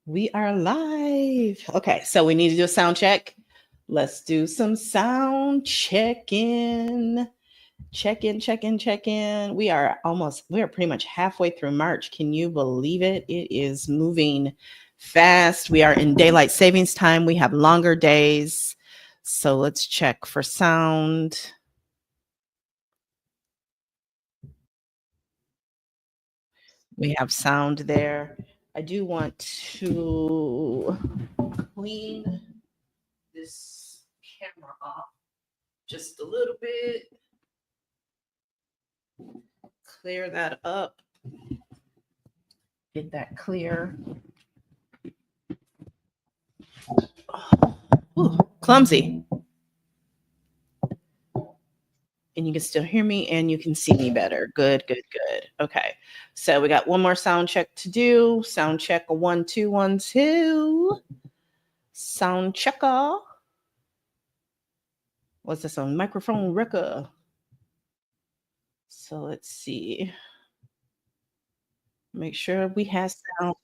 We are live. Okay, so we need to do a sound check. Let's do some sound check in. Check in. We are pretty much halfway through March. Can you believe it? It is moving fast. We are in daylight savings time. We have longer days. So let's check for sound. We have sound there. I do want to clean this camera off just a little bit, clear that up, get that clear. Ooh, clumsy. And you can still hear me and you can see me better. Good, good, good. Okay. So we got one more sound check to do. Sound check 1, 2, 1, 2. Sound checker. What's this on? Microphone wrecker. So let's see. Make sure we have sound.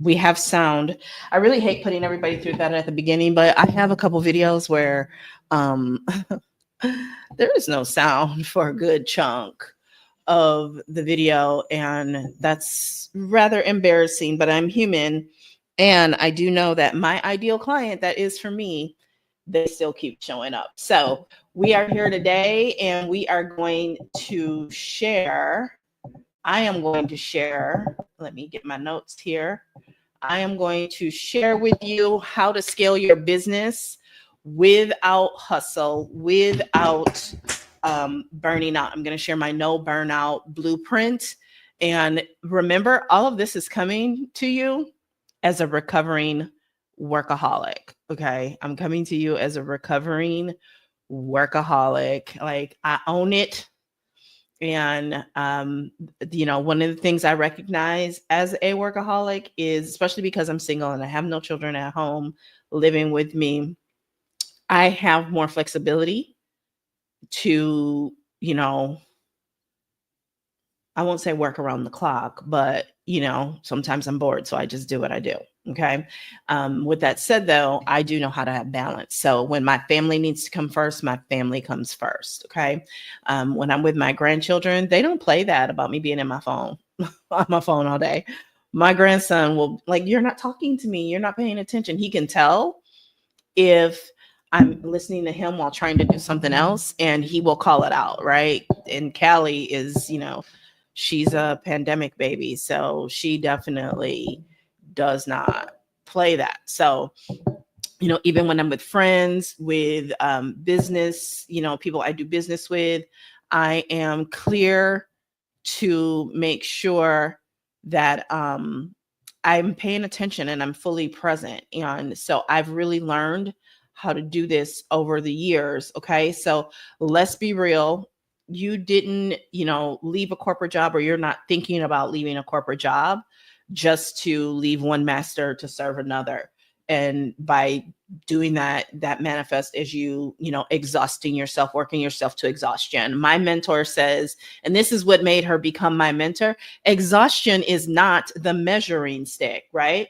We have sound. I really hate putting everybody through that at the beginning, but I have a couple videos where um there is no sound for a good chunk of the video, and that's rather embarrassing, but I'm human, and I do know that my ideal client, that is for me, they still keep showing up. So we are here today and we are going to share. I am going to share, let me get my notes here. I am going to share with you how to scale your business without hustle, without burning out. I'm going to share my no burnout blueprint. And remember, all of this is coming to you as a recovering workaholic. Okay. I'm coming to you as a recovering workaholic. Like, I own it. And, one of the things I recognize as a workaholic is, especially because I'm single and I have no children at home living with me, I have more flexibility to, I won't say work around the clock, but, sometimes I'm bored. So I just do what I do. Okay. With that said, though, I do know how to have balance. So when my family needs to come first, my family comes first. Okay. When I'm with my grandchildren, they don't play that about me being in my phone, on my phone all day. My grandson will, like, you're not talking to me. You're not paying attention. He can tell if I'm listening to him while trying to do something else, and he will call it out. Right. And Callie is, she's a pandemic baby. So she definitely does not play that. So, even when I'm with friends, with business, people I do business with, I am clear to make sure that I'm paying attention and I'm fully present. And so I've really learned how to do this over the years. Okay. So let's be real. You didn't, leave a corporate job, or you're not thinking about leaving a corporate job just to leave one master to serve another. And by doing that, that manifests as you exhausting yourself, working yourself to exhaustion. My mentor says, and this is what made her become my mentor, exhaustion is not the measuring stick, right?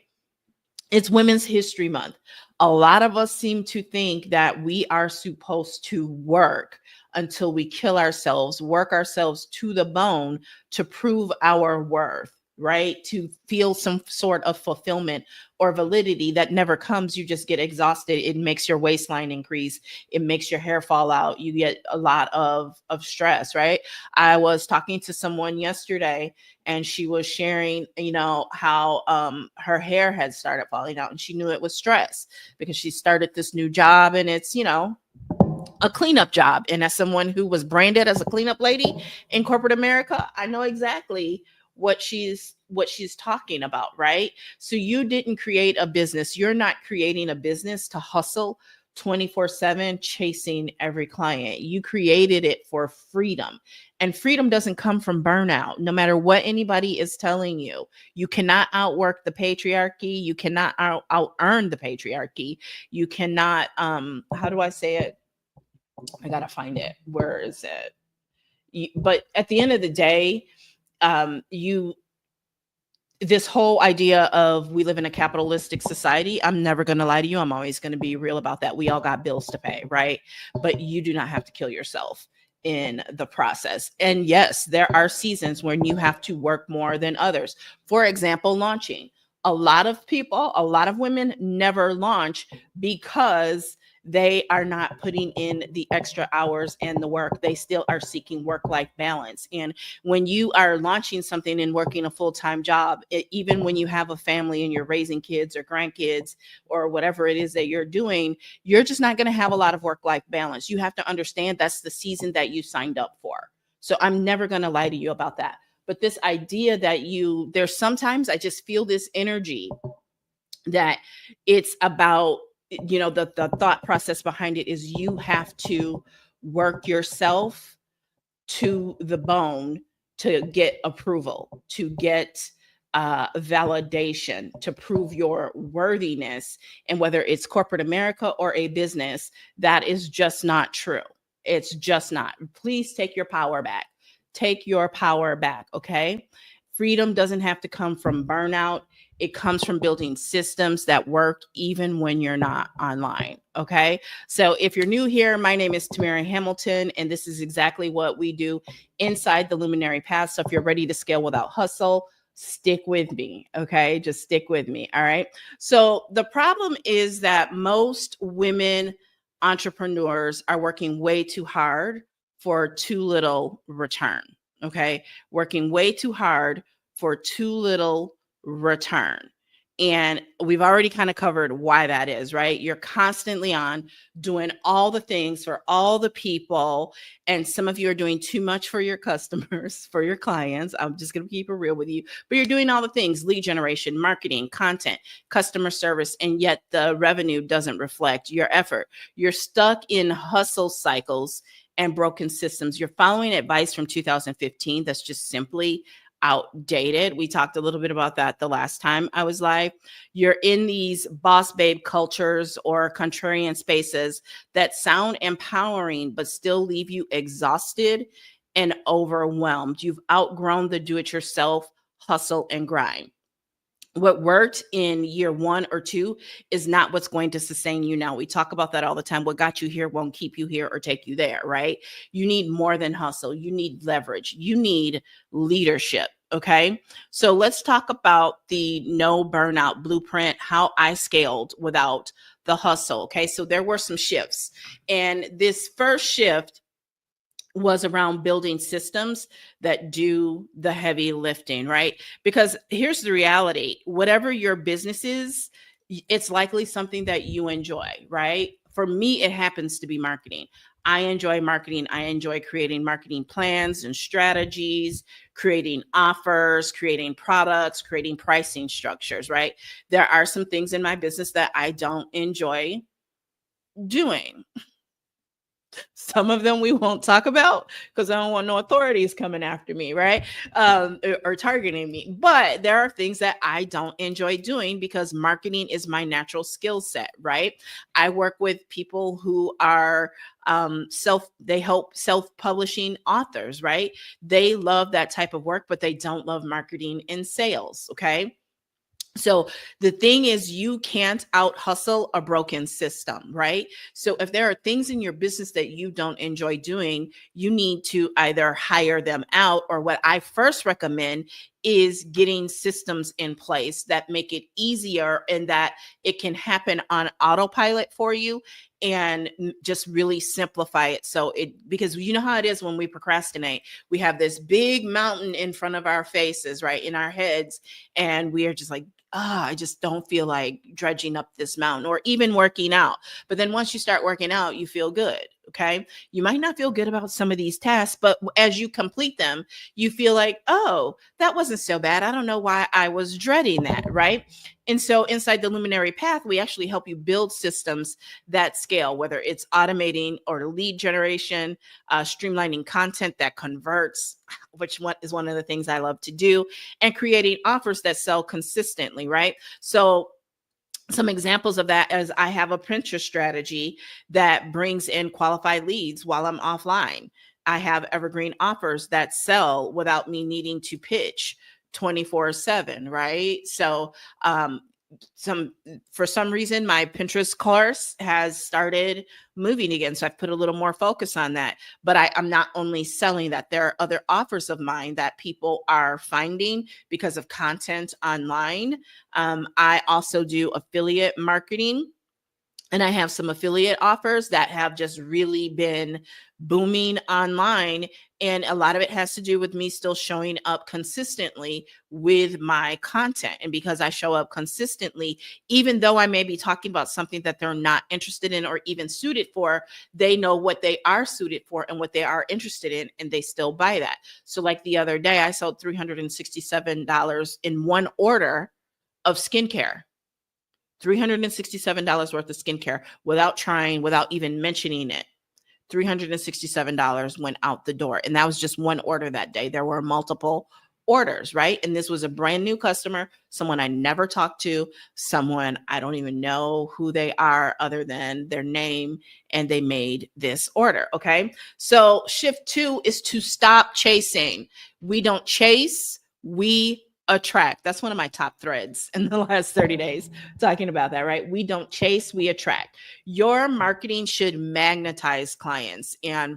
It's Women's History Month. A lot of us seem to think that we are supposed to work until we kill ourselves, work ourselves to the bone to prove our worth, right? To feel some sort of fulfillment or validity that never comes. You just get exhausted. It makes your waistline increase. It makes your hair fall out. You get a lot of stress, right? I was talking to someone yesterday, and she was sharing, how her hair had started falling out, and she knew it was stress because she started this new job, and it's, a cleanup job. And as someone who was branded as a cleanup lady in corporate America, I know exactly what she's talking about, right? So you didn't create a business. You're not creating a business to hustle 24/7 chasing every client. You created it for freedom. And freedom doesn't come from burnout, no matter what anybody is telling you. You cannot outwork the patriarchy. You cannot out earn the patriarchy. You cannot, how do I say it? I gotta find it. Where is it? But at the end of the day, you this whole idea of we live in a capitalistic society, I'm never going to lie to you. I'm always going to be real about that. We all got bills to pay, right? But you do not have to kill yourself in the process. And yes, there are seasons when you have to work more than others. For example, launching. A lot of people, a lot of women never launch because they are not putting in the extra hours and the work. They still are seeking work-life balance. And when you are launching something and working a full-time job, even when you have a family and you're raising kids or grandkids or whatever it is that you're doing, you're just not going to have a lot of work-life balance. You have to understand that's the season that you signed up for. So I'm never going to lie to you about that. But this idea that there's sometimes I just feel this energy that it's about, the thought process behind it is you have to work yourself to the bone to get approval, to get validation, to prove your worthiness. And whether it's corporate America or a business, that is just not true. It's just not. Please take your power back. Take your power back, okay? Freedom doesn't have to come from burnout. It comes from building systems that work even when you're not online. Okay. So if you're new here, my name is Tamara Hamilton, and this is exactly what we do inside the Luminary Path. So if you're ready to scale without hustle, stick with me. Okay. Just stick with me. All right. So the problem is that most women entrepreneurs are working way too hard for too little return. Okay. Working way too hard for too little return. And we've already kind of covered why that is, right? You're constantly on doing all the things for all the people. And some of you are doing too much for your customers, for your clients. I'm just going to keep it real with you. But you're doing all the things: lead generation, marketing, content, customer service, and yet the revenue doesn't reflect your effort. You're stuck in hustle cycles and broken systems. You're following advice from 2015 that's just simply outdated. We talked a little bit about that the last time I was live. You're in these boss babe cultures or contrarian spaces that sound empowering, but still leave you exhausted and overwhelmed. You've outgrown the do-it-yourself hustle and grind. What worked in year 1 or 2 is not what's going to sustain you now. We talk about that all the time. What got you here won't keep you here or take you there, right? You need more than hustle. You need leverage. You need leadership. Okay. So let's talk about the no burnout blueprint, how I scaled without the hustle. Okay. So there were some shifts. And this first shift was around building systems that do the heavy lifting, right? Because here's the reality: whatever your business is, it's likely something that you enjoy, right? For me, it happens to be marketing. I enjoy marketing. I enjoy creating marketing plans and strategies, creating offers, creating products, creating pricing structures, right? There are some things in my business that I don't enjoy doing. Some of them we won't talk about because I don't want no authorities coming after me, right? Or targeting me. But there are things that I don't enjoy doing because marketing is my natural skill set, right? I work with people who are they help self-publishing authors, right? They love that type of work, but they don't love marketing and sales, okay? So the thing is, you can't out hustle a broken system, right? So if there are things in your business that you don't enjoy doing, you need to either hire them out, or what I first recommend is getting systems in place that make it easier and that it can happen on autopilot for you, and just really simplify it. So because you know how it is when we procrastinate, we have this big mountain in front of our faces, right? In our heads. And we are just like, I just don't feel like dredging up this mountain, or even working out. But then once you start working out, you feel good. Okay. You might not feel good about some of these tasks, but as you complete them, you feel like, oh, that wasn't so bad. I don't know why I was dreading that. Right. And so inside the Luminary Path, we actually help you build systems that scale, whether it's automating or lead generation, streamlining content that converts, which is one of the things I love to do, and creating offers that sell consistently, right? So some examples of that is I have a Pinterest strategy that brings in qualified leads while I'm offline. I have evergreen offers that sell without me needing to pitch 24/7, right? So some for some reason my Pinterest course has started moving again. So I've put a little more focus on that. But I'm not only selling that, there are other offers of mine that people are finding because of content online. I also do affiliate marketing. And I have some affiliate offers that have just really been booming online. And a lot of it has to do with me still showing up consistently with my content. And because I show up consistently, even though I may be talking about something that they're not interested in or even suited for, they know what they are suited for and what they are interested in, and they still buy that. So, like the other day, I sold $367 in one order of skincare. $367 worth of skincare without trying, without even mentioning it. $367 went out the door. And that was just one order that day. There were multiple orders, right? And this was a brand new customer, someone I never talked to, someone I don't even know who they are other than their name, and they made this order. Okay. So shift 2 is to stop chasing. We don't chase, we attract. That's one of my top threads in the last 30 days, talking about that, right? We don't chase, we attract. Your marketing should magnetize clients. And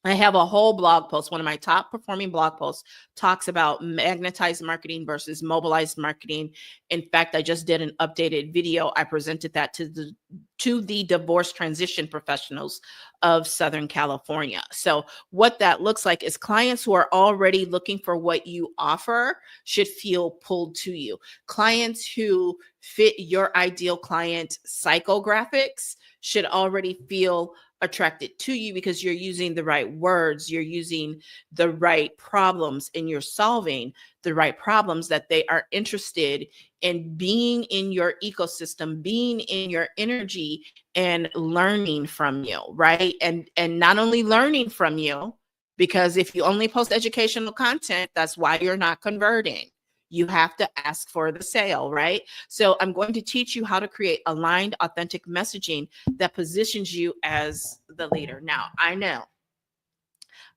I have a whole blog post. One of my top performing blog posts talks about magnetized marketing versus mobilized marketing. In fact, I just did an updated video. I presented that to the divorce transition professionals of Southern California. So what that looks like is clients who are already looking for what you offer should feel pulled to you. Clients who fit your ideal client psychographics should already feel attracted to you because you're using the right words, you're using the right problems, and you're solving the right problems that they are interested in being in your ecosystem, being in your energy, and learning from you, right? And not only learning from you, because if you only post educational content, that's why you're not converting. You have to ask for the sale, right? So I'm going to teach you how to create aligned, authentic messaging that positions you as the leader. Now, I know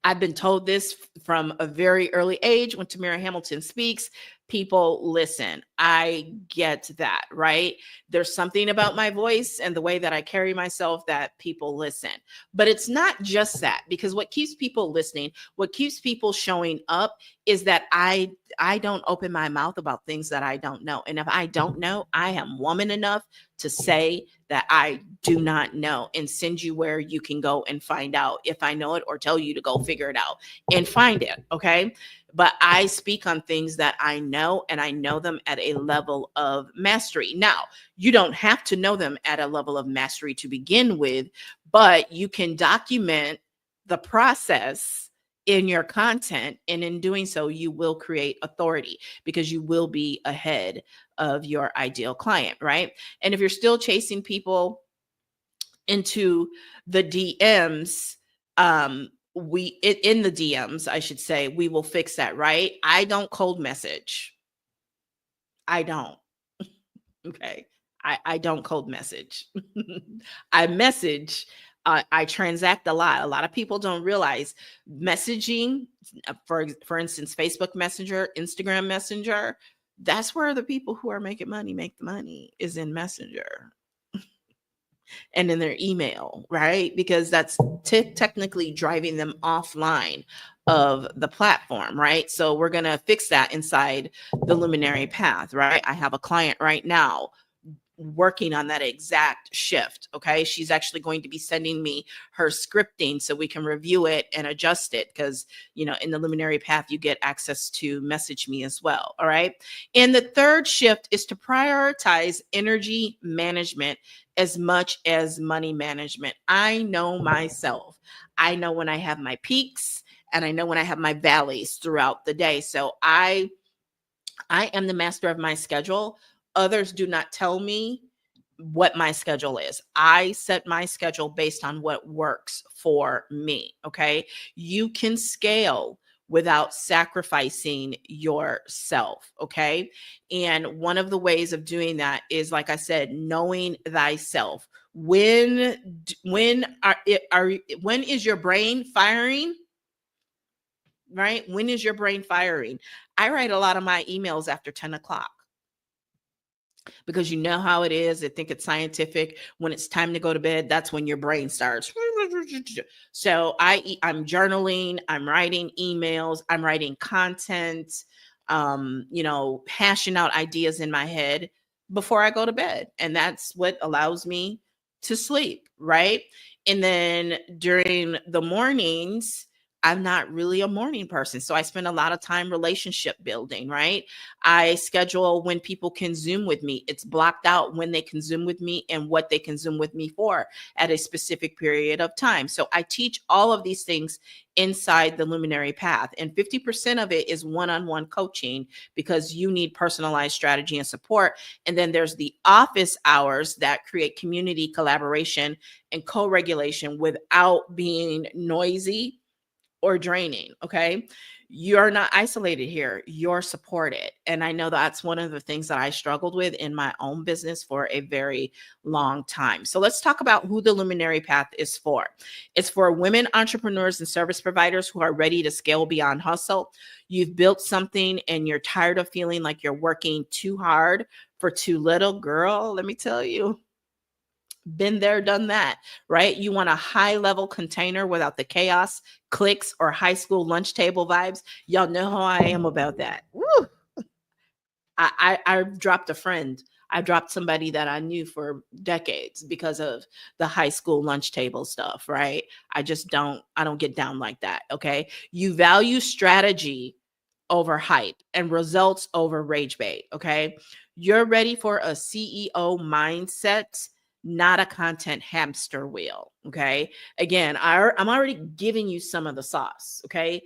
I've been told this from a very early age. When Tamara Hamilton speaks, people listen. I get that, right? There's something about my voice and the way that I carry myself that people listen. But it's not just that, because what keeps people listening, what keeps people showing up is that I don't open my mouth about things that I don't know. And if I don't know, I am woman enough to say that I do not know and send you where you can go and find out if I know it, or tell you to go figure it out and find it. Okay. But I speak on things that I know, and I know them at a level of mastery. Now, you don't have to know them at a level of mastery to begin with, but you can document the process in your content. And in doing so, you will create authority because you will be ahead of your ideal client, right? And if you're still chasing people into the DMs, in the DMs, I should say, we will fix that, right? I don't cold message. I don't. Okay. I don't cold message. I message. I transact a lot. A lot of people don't realize messaging, for instance, Facebook Messenger, Instagram Messenger, that's where the people who are making money make the money, is in Messenger and in their email, right? Because that's technically driving them offline of the platform, right? So we're going to fix that inside the Luminary Path, right? I have a client right now working on that exact shift. Okay. She's actually going to be sending me her scripting so we can review it and adjust it. Because, in the Luminary Path, you get access to message me as well. All right. And the third shift is to prioritize energy management as much as money management. I know myself. I know when I have my peaks, and I know when I have my valleys throughout the day. So I am the master of my schedule. Others do not tell me what my schedule is. I set my schedule based on what works for me. Okay. You can scale without sacrificing yourself. Okay. And one of the ways of doing that is, like I said, knowing thyself. When is your brain firing? Right? When is your brain firing? I write a lot of my emails after 10 o'clock because you know how it is. I think it's scientific. When it's time to go to bed, that's when your brain starts. So I'm journaling, I'm writing emails, I'm writing content, hashing out ideas in my head before I go to bed. And that's what allows me to sleep, right? And then during the mornings, I'm not really a morning person. So I spend a lot of time relationship building, right? I schedule when people can Zoom with me. It's blocked out when they can Zoom with me and what they can Zoom with me for at a specific period of time. So I teach all of these things inside the Luminary Path. And 50% of it is one-on-one coaching because you need personalized strategy and support. And then there's the office hours that create community collaboration and co-regulation without being noisy or draining. Okay. You're not isolated here. You're supported. And I know that's one of the things that I struggled with in my own business for a very long time. So let's talk about who the Luminary Path is for. It's for women entrepreneurs and service providers who are ready to scale beyond hustle. You've built something and you're tired of feeling like you're working too hard for too little. Girl, let me tell you, been there, done that, right? You want a high level container without the chaos, clicks, or high school lunch table vibes. Y'all know how I am about that. Woo! I dropped a friend. I dropped somebody that I knew for decades because of the high school lunch table stuff, right? I don't get down like that. Okay. You value strategy over hype and results over rage bait. Okay. You're ready for a CEO mindset, not a content hamster wheel. Okay. Again, I'm already giving you some of the sauce. Okay.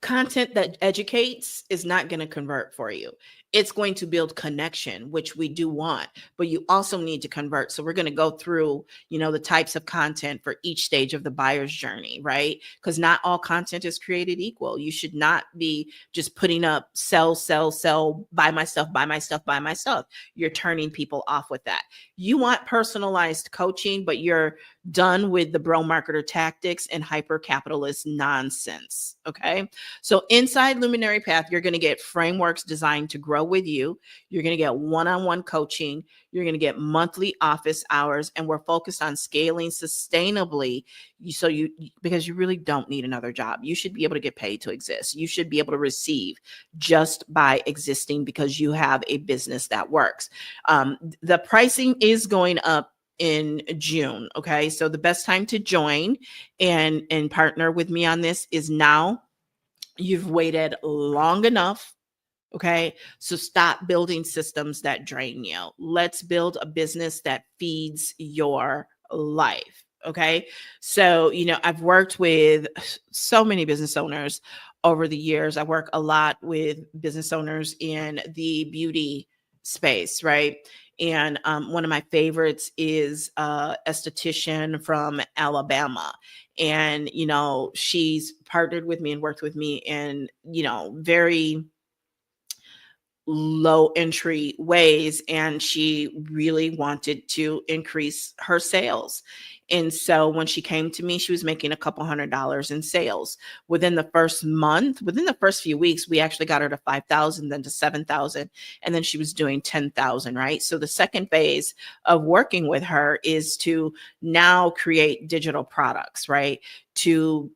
Content that educates is not going to convert for you. It's going to build connection, which we do want, but you also need to convert. So we're going to go through, the types of content for each stage of the buyer's journey, right? Because not all content is created equal. You should not be just putting up sell, sell, sell, buy my stuff, buy my stuff, buy my stuff. You're turning people off with that. You want personalized coaching, but you're done with the bro marketer tactics and hyper capitalist nonsense. Okay. So inside Luminary Path, you're going to get frameworks designed to grow with you. You're going to get one-on-one coaching. You're going to get monthly office hours, and we're focused on scaling sustainably. Because you really don't need another job. You should be able to get paid to exist. You should be able to receive just by existing because you have a business that works. The pricing is going up in June. Okay. So the best time to join and partner with me on this is now. You've waited long enough. Okay. So stop building systems that drain you. Let's build a business that feeds your life. Okay. So, I've worked with so many business owners over the years. I work a lot with business owners in the beauty space, right? And one of my favorites is esthetician from Alabama. And, she's partnered with me and worked with me in, very low entry ways, and she really wanted to increase her sales. And so when she came to me, she was making a couple $100s in sales. Within the first month, within the first few weeks, we actually got her to 5,000, then to 7,000, and then she was doing 10,000, right? So the second phase of working with her is to now create digital products, right? To,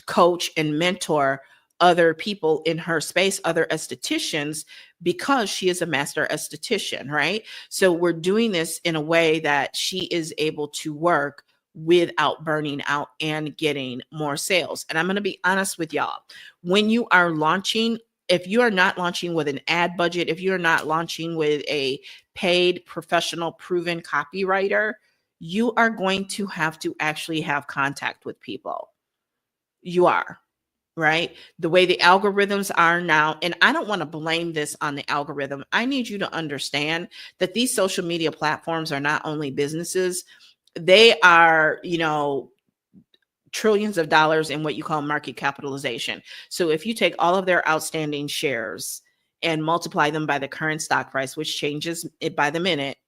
coach and mentor other people in her space, other estheticians, because she is a master esthetician, right? So we're doing this in a way that she is able to work without burning out and getting more sales. And I'm going to be honest with y'all. When you are launching, if you are not launching with an ad budget, if you're not launching with a paid professional proven copywriter, you are going to have actually have contact with people. You are. Right? The way the algorithms are now, and I don't want to blame this on the algorithm. I need you to understand that these social media platforms are not only businesses, they are, trillions of dollars in what you call market capitalization. So if you take all of their outstanding shares and multiply them by the current stock price, which changes it by the minute,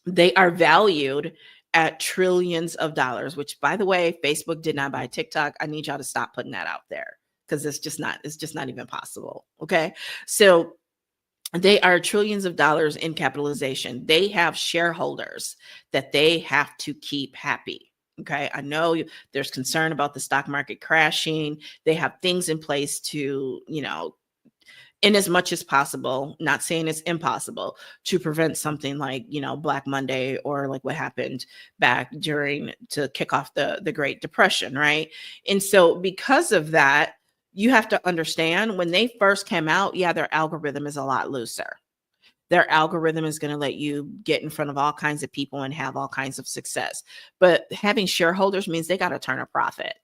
they are valued at trillions of dollars, which, by the way, Facebook did not buy TikTok. I need y'all to stop putting that out there. because it's just not even possible. Okay. So they are trillions of dollars in capitalization. They have shareholders that they have to keep happy. Okay. I know there's concern about the stock market crashing. They have things in place to, in as much as possible, not saying it's impossible, to prevent something like, Black Monday, or like what happened back during to kick off the Great Depression, right? And so because of that, you have to understand when they first came out, yeah, their algorithm is a lot looser. Their algorithm is going to let you get in front of all kinds of people and have all kinds of success. But having shareholders means they got to turn a profit.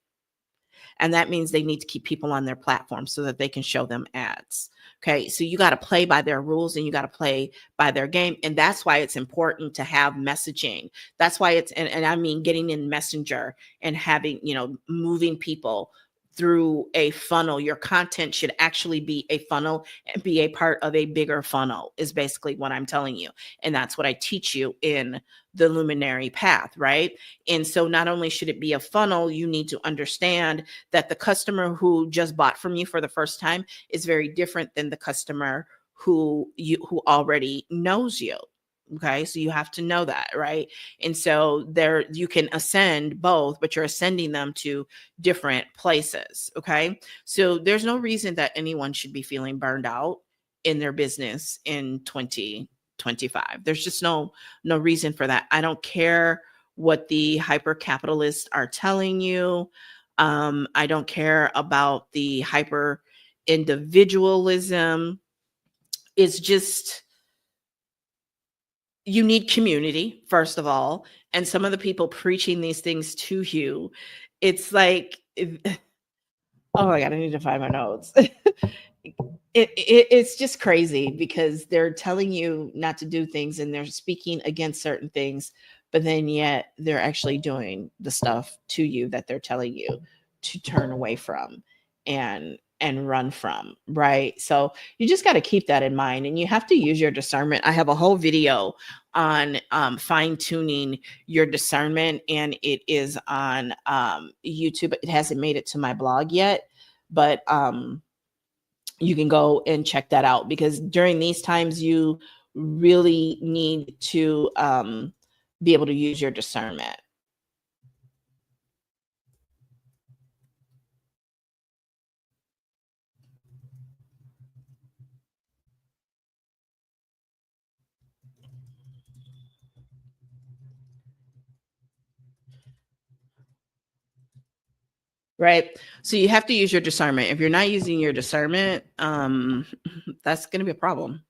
And that means they need to keep people on their platform so that they can show them ads. Okay. So you got to play by their rules and you got to play by their game. And that's why it's important to have messaging. That's why and I mean, getting in Messenger and having, moving people through a funnel. Your content should actually be a funnel and be a part of a bigger funnel, is basically what I'm telling you. And that's what I teach you in the Luminary Path, right? And so not only should it be a funnel, you need to understand that the customer who just bought from you for the first time is very different than the customer who already knows you. Okay. So you have to know that, right? And so there you can ascend both, but you're ascending them to different places. Okay. So there's no reason that anyone should be feeling burned out in their business in 2025. There's just no reason for that. I don't care what the hyper capitalists are telling you. I don't care about the hyper individualism. It's just, you need community, first of all. And some of the people preaching these things to you, it's like, oh my God, I need to find my notes. It's just crazy because they're telling you not to do things and they're speaking against certain things, but then yet they're actually doing the stuff to you that they're telling you to turn away from and run from, right? So you just got to keep that in mind, and you have to use your discernment. I have a whole video on fine tuning your discernment, and it is on YouTube. It hasn't made it to my blog yet, but you can go and check that out, because during these times you really need to be able to use your discernment. Right. So you have to use your discernment. If you're not using your discernment, that's going to be a problem.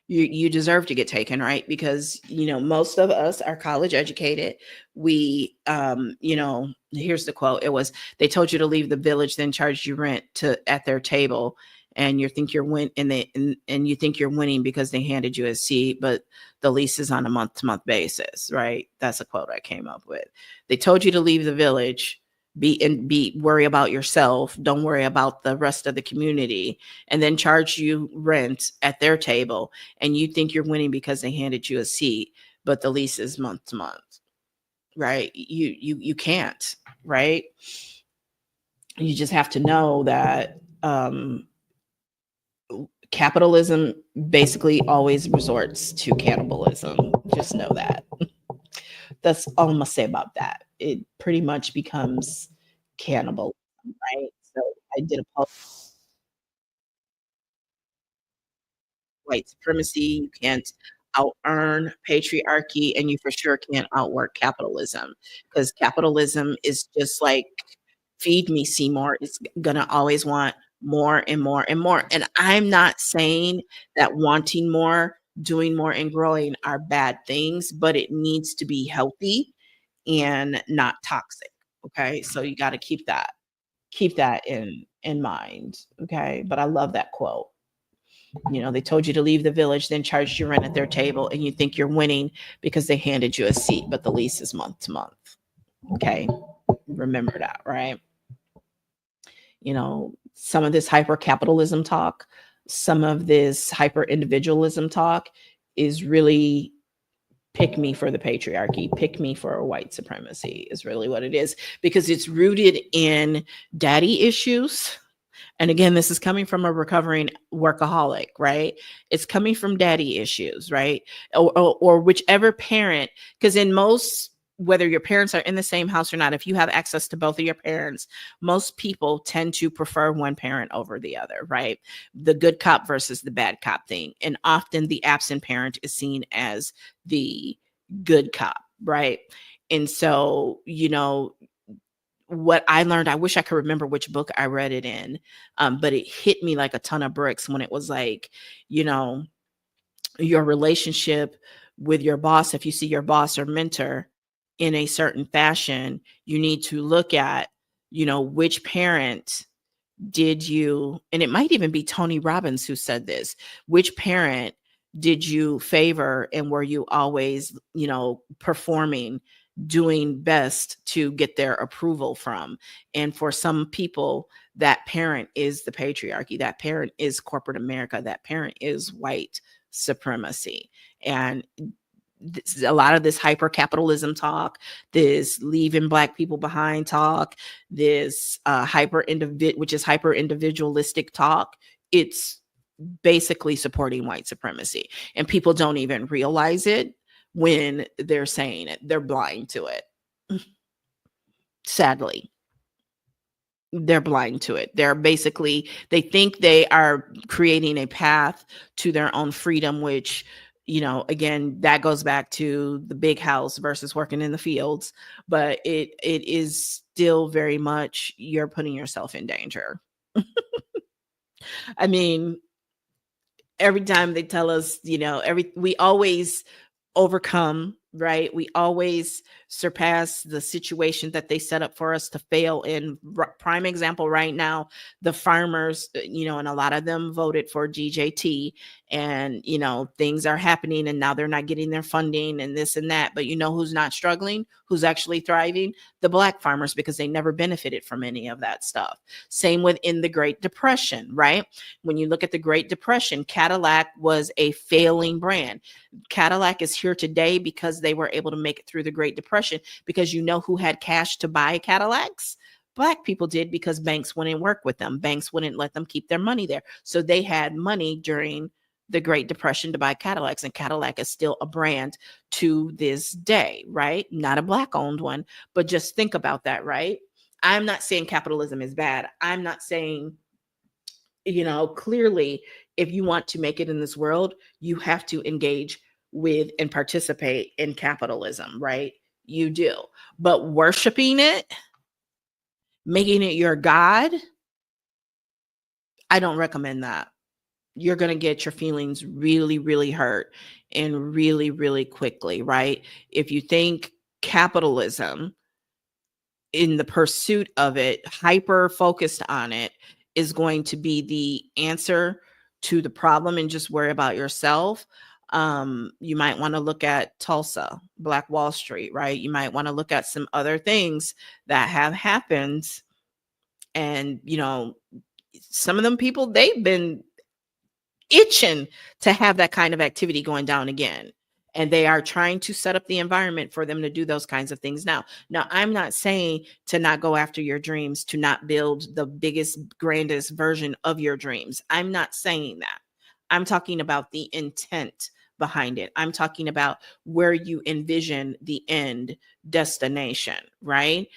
You deserve to get taken, right? Because most of us are college educated. We here's the quote. It was, they told you to leave the village, then charged you rent at their table, and you think and you think you're winning because they handed you a seat, but the lease is on a month-to-month basis, right? That's a quote I came up with. They told you to leave the village, worry about yourself, don't worry about the rest of the community, and then charge you rent at their table, and you think you're winning because they handed you a seat, but the lease is month to month, right? You can't, right? You just have to know that capitalism basically always resorts to cannibalism. Just know that. That's all I'm gonna say about that. It pretty much becomes cannibalism, right? So I did a post, white supremacy. You can't out earn patriarchy, and you for sure can't outwork capitalism, because capitalism is just like, feed me, Seymour. It's gonna always want more and more and more. And I'm not saying that wanting more, doing more, and growing are bad things, but it needs to be healthy and not toxic. Okay. So you got to keep that in mind. Okay. But I love that quote. They told you to leave the village, then charged you rent at their table, and you think you're winning because they handed you a seat, but the lease is month to month. Okay. Remember that, right? Some of this hyper capitalism talk, some of this hyper individualism talk is really pick me for the patriarchy, pick me for white supremacy, is really what it is, because it's rooted in daddy issues. And again, this is coming from a recovering workaholic, right? It's coming from daddy issues, right? Or whichever parent, because in most, whether your parents are in the same house or not, if you have access to both of your parents, most people tend to prefer one parent over the other, right? The good cop versus the bad cop thing. And often the absent parent is seen as the good cop, right? And so, what I learned, I wish I could remember which book I read it in, but it hit me like a ton of bricks when it was like, you know, your relationship with your boss, if you see your boss or mentor in a certain fashion, you need to look at, which parent did you, and it might even be Tony Robbins who said this, which parent did you favor and were you always, performing, doing best to get their approval from? And for some people, that parent is the patriarchy, that parent is corporate America, that parent is white supremacy. And a lot of this hyper capitalism talk, this leaving black people behind talk, this which is hyper individualistic talk, it's basically supporting white supremacy. And people don't even realize it when they're saying it. They're blind to it. Sadly, they're blind to it. They think they are creating a path to their own freedom, which, again, that goes back to the big house versus working in the fields. But it is still very much, you're putting yourself in danger. I mean, every time they tell us, we always overcome, right? We always surpass the situation that they set up for us to fail in. Prime example right now, the farmers, and a lot of them voted for GJT, and, things are happening and now they're not getting their funding and this and that. But who's not struggling? Who's actually thriving? The black farmers, because they never benefited from any of that stuff. Same within the Great Depression, right? When you look at the Great Depression, Cadillac was a failing brand. Cadillac is here today because they were able to make it through the Great Depression, because who had cash to buy Cadillacs? Black people did, because banks wouldn't work with them. Banks wouldn't let them keep their money there. So they had money during the Great Depression to buy Cadillacs, and Cadillac is still a brand to this day, right? Not a black owned one, but just think about that, right? I'm not saying capitalism is bad. I'm not saying, clearly, if you want to make it in this world, you have to engage with and participate in capitalism, right? You do. But worshiping it, making it your God, I don't recommend that. You're going to get your feelings really, really hurt, and really, really quickly, right? If you think capitalism, in the pursuit of it, hyper focused on it, is going to be the answer to the problem, and just worry about yourself, you might want to look at Tulsa, Black Wall Street, right? You might want to look at some other things that have happened. And, some of them people, they've been itching to have that kind of activity going down again. And they are trying to set up the environment for them to do those kinds of things now. Now, I'm not saying to not go after your dreams, to not build the biggest, grandest version of your dreams. I'm not saying that. I'm talking about the intent behind it. I'm talking about where you envision the end destination, right?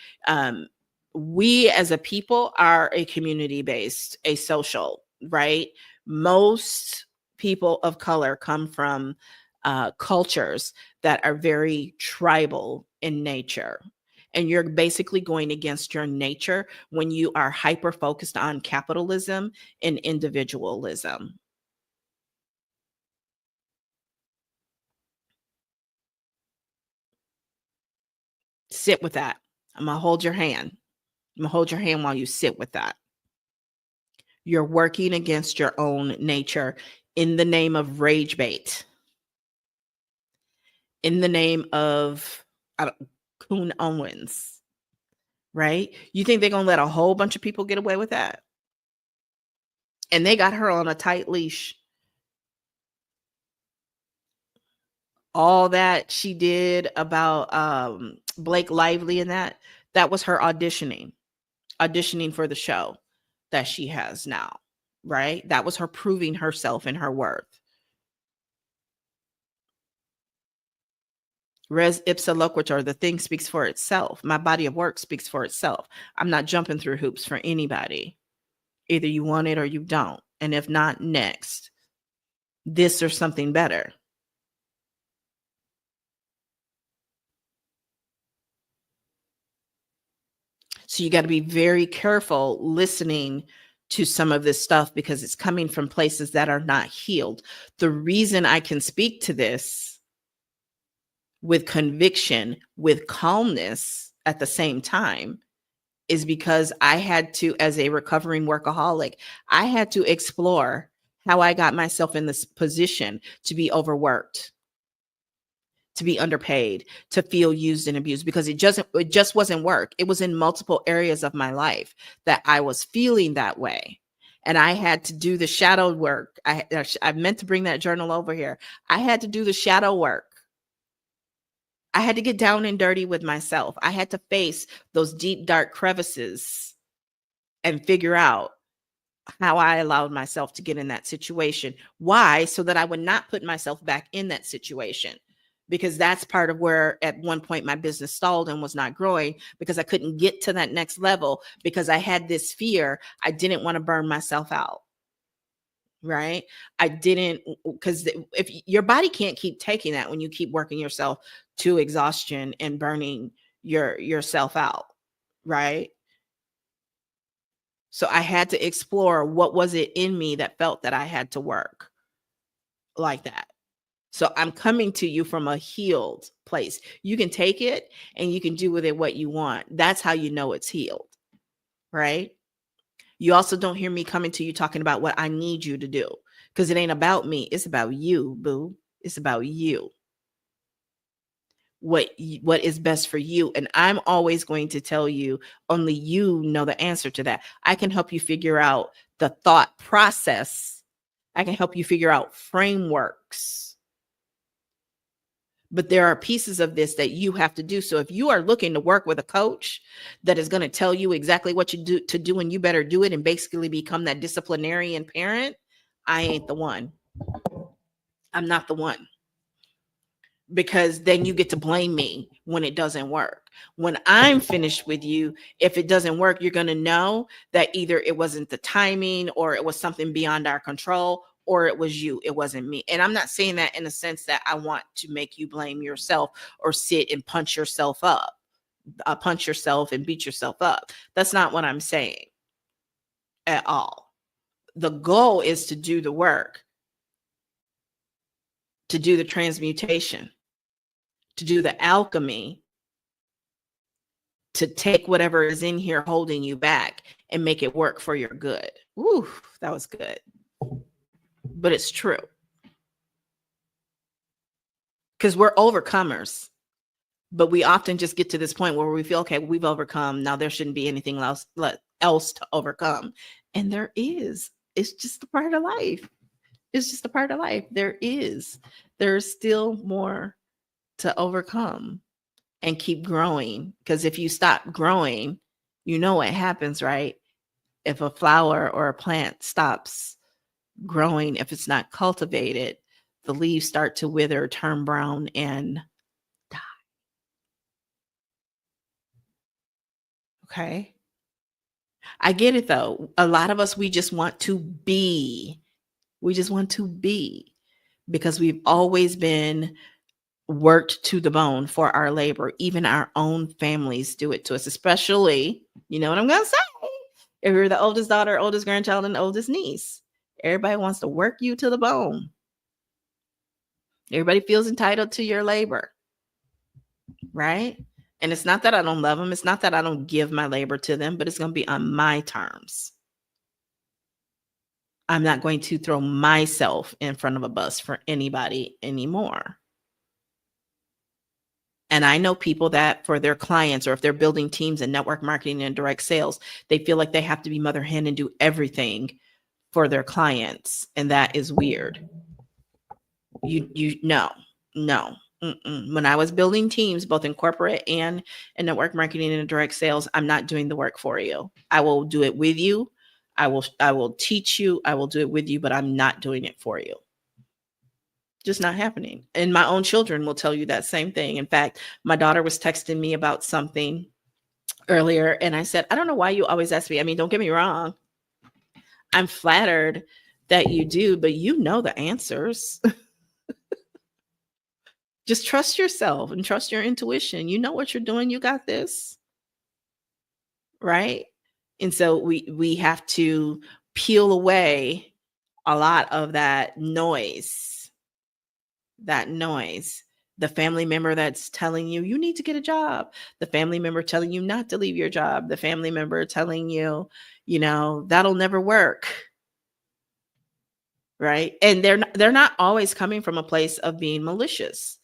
We as a people are a community based, a social, right? Most people of color come from cultures that are very tribal in nature. And you're basically going against your nature when you are hyper focused on capitalism and individualism. Sit with that. I'm going to hold your hand. I'm going to hold your hand while you sit with that. You're working against your own nature in the name of rage bait, in the name of Coon Owens, right? You think they're going to let a whole bunch of people get away with that? And they got her on a tight leash. All that she did about Blake Lively and that was her auditioning for the show. that she has now, right? That was her proving herself and her worth. Res ipsa loquitur, the thing speaks for itself. My body of work speaks for itself. I'm not jumping through hoops for anybody. Either you want it or you don't. And if not, next. This or something better. So you got to be very careful listening to some of this stuff because it's coming from places that are not healed. The reason I can speak to this with conviction, with calmness at the same time, is because I had to, as a recovering workaholic, I had to explore how I got myself in this position to be overworked, to be underpaid, to feel used and abused, because it just wasn't work. It was in multiple areas of my life that I was feeling that way. And I had to do the shadow work. I meant to bring that journal over here. I had to do the shadow work. I had to get down and dirty with myself. I had to face those deep, dark crevices and figure out how I allowed myself to get in that situation. Why? So that I would not put myself back in that situation. Because that's part of where at one point my business stalled and was not growing, because I couldn't get to that next level because I had this fear. I didn't want to burn myself out. Right? I didn't, because if your body can't keep taking that when you keep working yourself to exhaustion and burning yourself out. Right? So I had to explore what was it in me that felt that I had to work like that. So I'm coming to you from a healed place. You can take it and you can do with it what you want. That's how you know it's healed, right? You also don't hear me coming to you talking about what I need you to do, because it ain't about me. It's about you, boo. It's about you. What is best for you. And I'm always going to tell you, only you know the answer to that. I can help you figure out the thought process. I can help you figure out frameworks. But there are pieces of this that you have to do. So if you are looking to work with a coach that is going to tell you exactly what you do to do, and you better do it and basically become that disciplinarian parent, I ain't the one. I'm not the one. Because then you get to blame me when it doesn't work. When I'm finished with you, if it doesn't work, you're going to know that either it wasn't the timing, or it was something beyond our control, or it was you. It wasn't me. And I'm not saying that in a sense that I want to make you blame yourself or sit and punch yourself up, punch yourself and beat yourself up. That's not what I'm saying at all. The goal is to do the work, to do the transmutation, to do the alchemy, to take whatever is in here holding you back and make it work for your good. Ooh, that was good. But it's true. Because we're overcomers. But we often just get to this point where we feel, okay, we've overcome. Now there shouldn't be anything else to overcome. And there is. It's just a part of life. It's just a part of life. There's still more to overcome and keep growing. Because if you stop growing, you know what happens, right? If a flower or a plant stops growing, if it's not cultivated, the leaves start to wither, turn brown, and die. Okay. I get it though. A lot of us, we just want to be. We just want to be, because we've always been worked to the bone for our labor. Even our own families do it to us, especially, you know what I'm going to say? If you're the oldest daughter, oldest grandchild, and oldest niece, everybody wants to work you to the bone. Everybody feels entitled to your labor, right? And it's not that I don't love them. It's not that I don't give my labor to them, but it's going to be on my terms. I'm not going to throw myself in front of a bus for anybody anymore. And I know people that for their clients, or if they're building teams in network marketing and direct sales, they feel like they have to be mother hen and do everything for their clients. And that is weird. No. Mm-mm. When I was building teams, both in corporate and in network marketing and direct sales, I'm not doing the work for you. I will do it with you. I will teach you, I will do it with you, but I'm not doing it for you. Just not happening. And my own children will tell you that same thing. In fact, my daughter was texting me about something earlier, and I said, I don't know why you always ask me. I mean, don't get me wrong. I'm flattered that you do, but you know the answers. Just trust yourself and trust your intuition. You know what you're doing. You got this, right? And so we have to peel away a lot of that noise. That noise. The family member that's telling you you need to get a job. The family member telling you not to leave your job. The family member telling you, that'll never work. Right? And they're not always coming from a place of being malicious.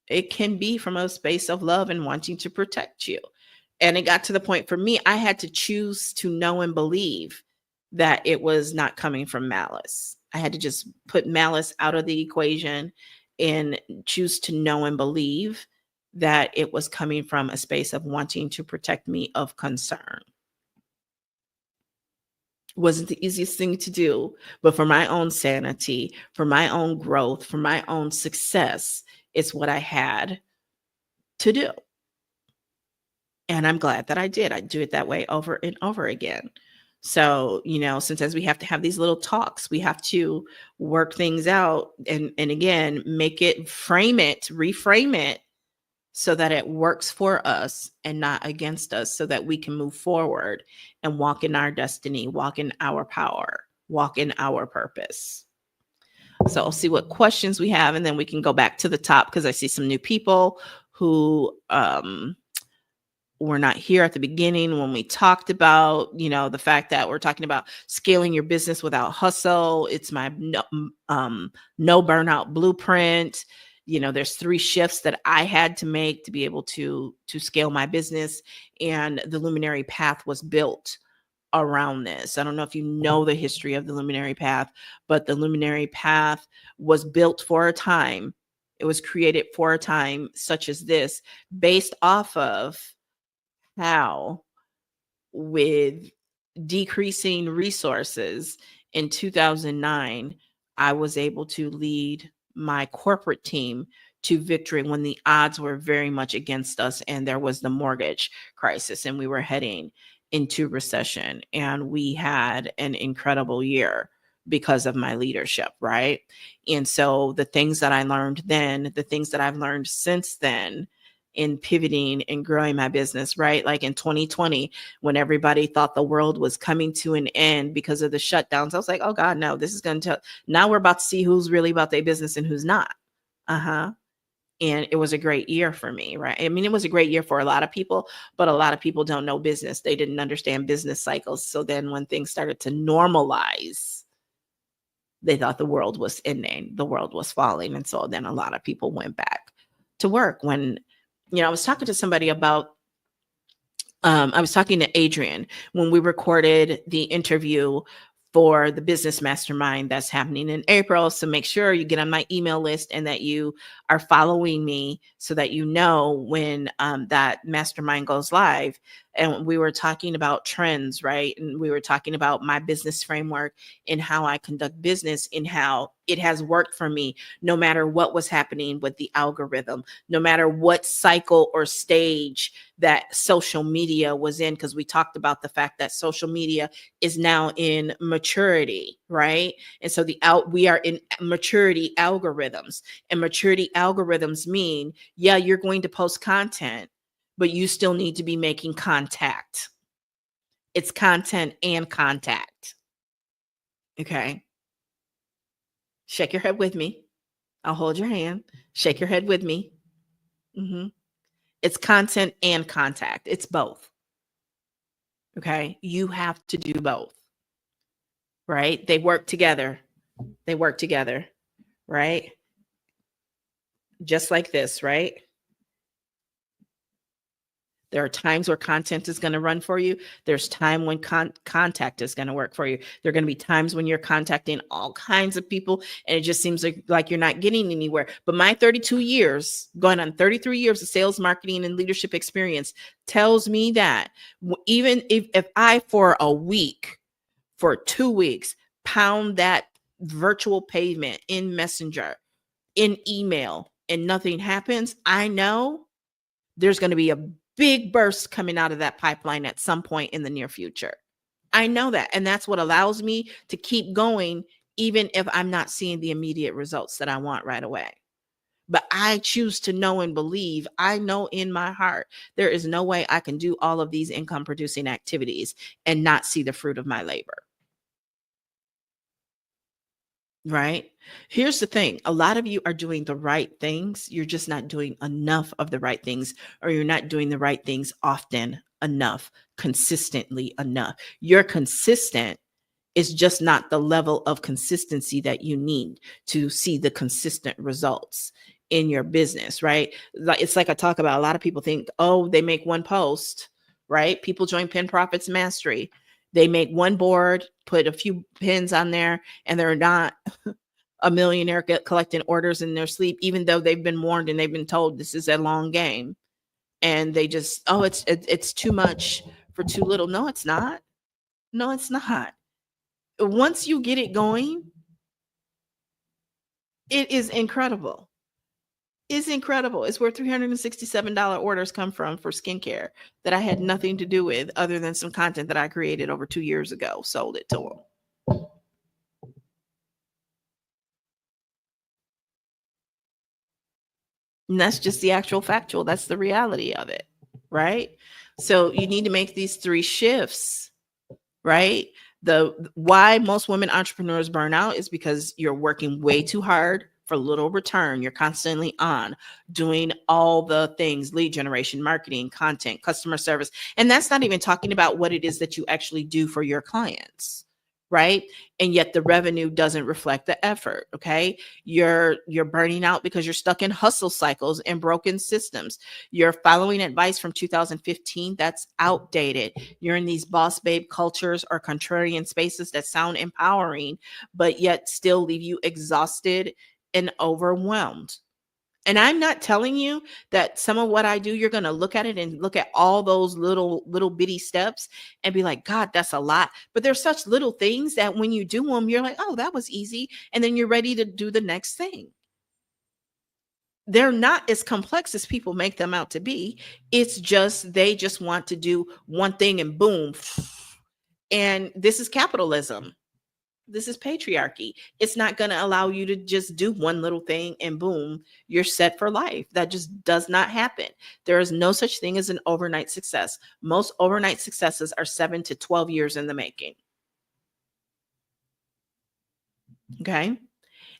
It can be from a space of love and wanting to protect you. And it got to the point for me, I had to choose to know and believe that it was not coming from malice. I had to just put malice out of the equation and choose to know and believe that it was coming from a space of wanting to protect me of concern. Wasn't the easiest thing to do, but for my own sanity, for my own growth, for my own success, it's what I had to do. And I'm glad that I did. I do it that way over and over again. So, sometimes we have to have these little talks. We have to work things out and again, reframe it so that it works for us and not against us, so that we can move forward and walk in our destiny, walk in our power, walk in our purpose. So I'll see what questions we have, and then we can go back to the top because I see some new people who were not here at the beginning when we talked about, the fact that we're talking about scaling your business without hustle. It's my no burnout blueprint. There's 3 shifts that I had to make to be able to scale my business, and the Luminary Path was built around this. I don't know if you know the history of the Luminary Path, but the Luminary Path was built for a time. It was created for a time such as this, based off of how, with decreasing resources in 2009, I was able to lead my corporate team to victory when the odds were very much against us, and there was the mortgage crisis and we were heading into recession, and we had an incredible year because of my leadership, right? And so the things that I learned then, the things that I've learned since then in pivoting and growing my business, right? Like in 2020, when everybody thought the world was coming to an end because of the shutdowns, I was like, oh God, no, this is going to, now we're about to see who's really about their business and who's not. And it was a great year for me, right? I mean, it was a great year for a lot of people, but a lot of people don't know business. They didn't understand business cycles. So then when things started to normalize, they thought the world was ending, the world was falling. And so then a lot of people went back to work. When, I was talking to somebody about, I was talking to Adrian when we recorded the interview for the business mastermind that's happening in April. So make sure you get on my email list and that you are following me so that you know when that mastermind goes live. And we were talking about trends, right? And we were talking about my business framework and how I conduct business and how it has worked for me, no matter what was happening with the algorithm, no matter what cycle or stage that social media was in, because we talked about the fact that social media is now in maturity, right? And so we are in maturity algorithms, and maturity algorithms mean, yeah, you're going to post content, but you still need to be making contact. It's content and contact. Okay. Shake your head with me. I'll hold your hand. Shake your head with me. It's content and contact. It's both. Okay. You have to do both. Right? They work together. They work together. Right? Just like this, right? There are times where content is going to run for you. There's time when contact is going to work for you. There are going to be times when you're contacting all kinds of people and it just seems like you're not getting anywhere. But my 32 years, going on 33 years of sales, marketing, and leadership experience tells me that even if I, for a week, for 2 weeks, pound that virtual pavement in Messenger, in email, and nothing happens, I know there's going to be a big burst coming out of that pipeline at some point in the near future. I know that. And that's what allows me to keep going, even if I'm not seeing the immediate results that I want right away. But I choose to know and believe. I know in my heart, there is no way I can do all of these income producing activities and not see the fruit of my labor. Right? Here's the thing. A lot of you are doing the right things. You're just not doing enough of the right things, or you're not doing the right things often enough, consistently enough. You're consistent. It's just not the level of consistency that you need to see the consistent results in your business, right? Like, it's like I talk about, a lot of people think, oh, they make one post, right? People join Pin Profits Mastery. They make one board, put a few pins on there, and they're not a millionaire collecting orders in their sleep, even though they've been warned and they've been told this is a long game. And they just, oh, it's too much for too little. No, it's not. No, it's not. Once you get it going, it is incredible. It's incredible. It's where $367 orders come from for skincare that I had nothing to do with, other than some content that I created over 2 years ago, sold it to them. And that's just the actual factual. That's the reality of it, right? So you need to make these 3 shifts, right? The why most women entrepreneurs burn out is because you're working way too hard for little return. You're constantly on doing all the things: lead generation, marketing, content, customer service. And that's not even talking about what it is that you actually do for your clients, right? And yet the revenue doesn't reflect the effort. Okay. You're burning out because you're stuck in hustle cycles and broken systems. You're following advice from 2015 that's outdated. You're in these boss babe cultures or contrarian spaces that sound empowering, but yet still leave you exhausted and overwhelmed. And I'm not telling you that some of what I do, you're going to look at it and look at all those little bitty steps and be like, God, that's a lot. But there's such little things that when you do them, you're like, oh, that was easy. And then you're ready to do the next thing. They're not as complex as people make them out to be. It's just, they just want to do one thing and boom. And this is capitalism. This is patriarchy. It's not going to allow you to just do one little thing and boom, you're set for life. That just does not happen. There is no such thing as an overnight success. Most overnight successes are 7 to 12 years in the making. Okay.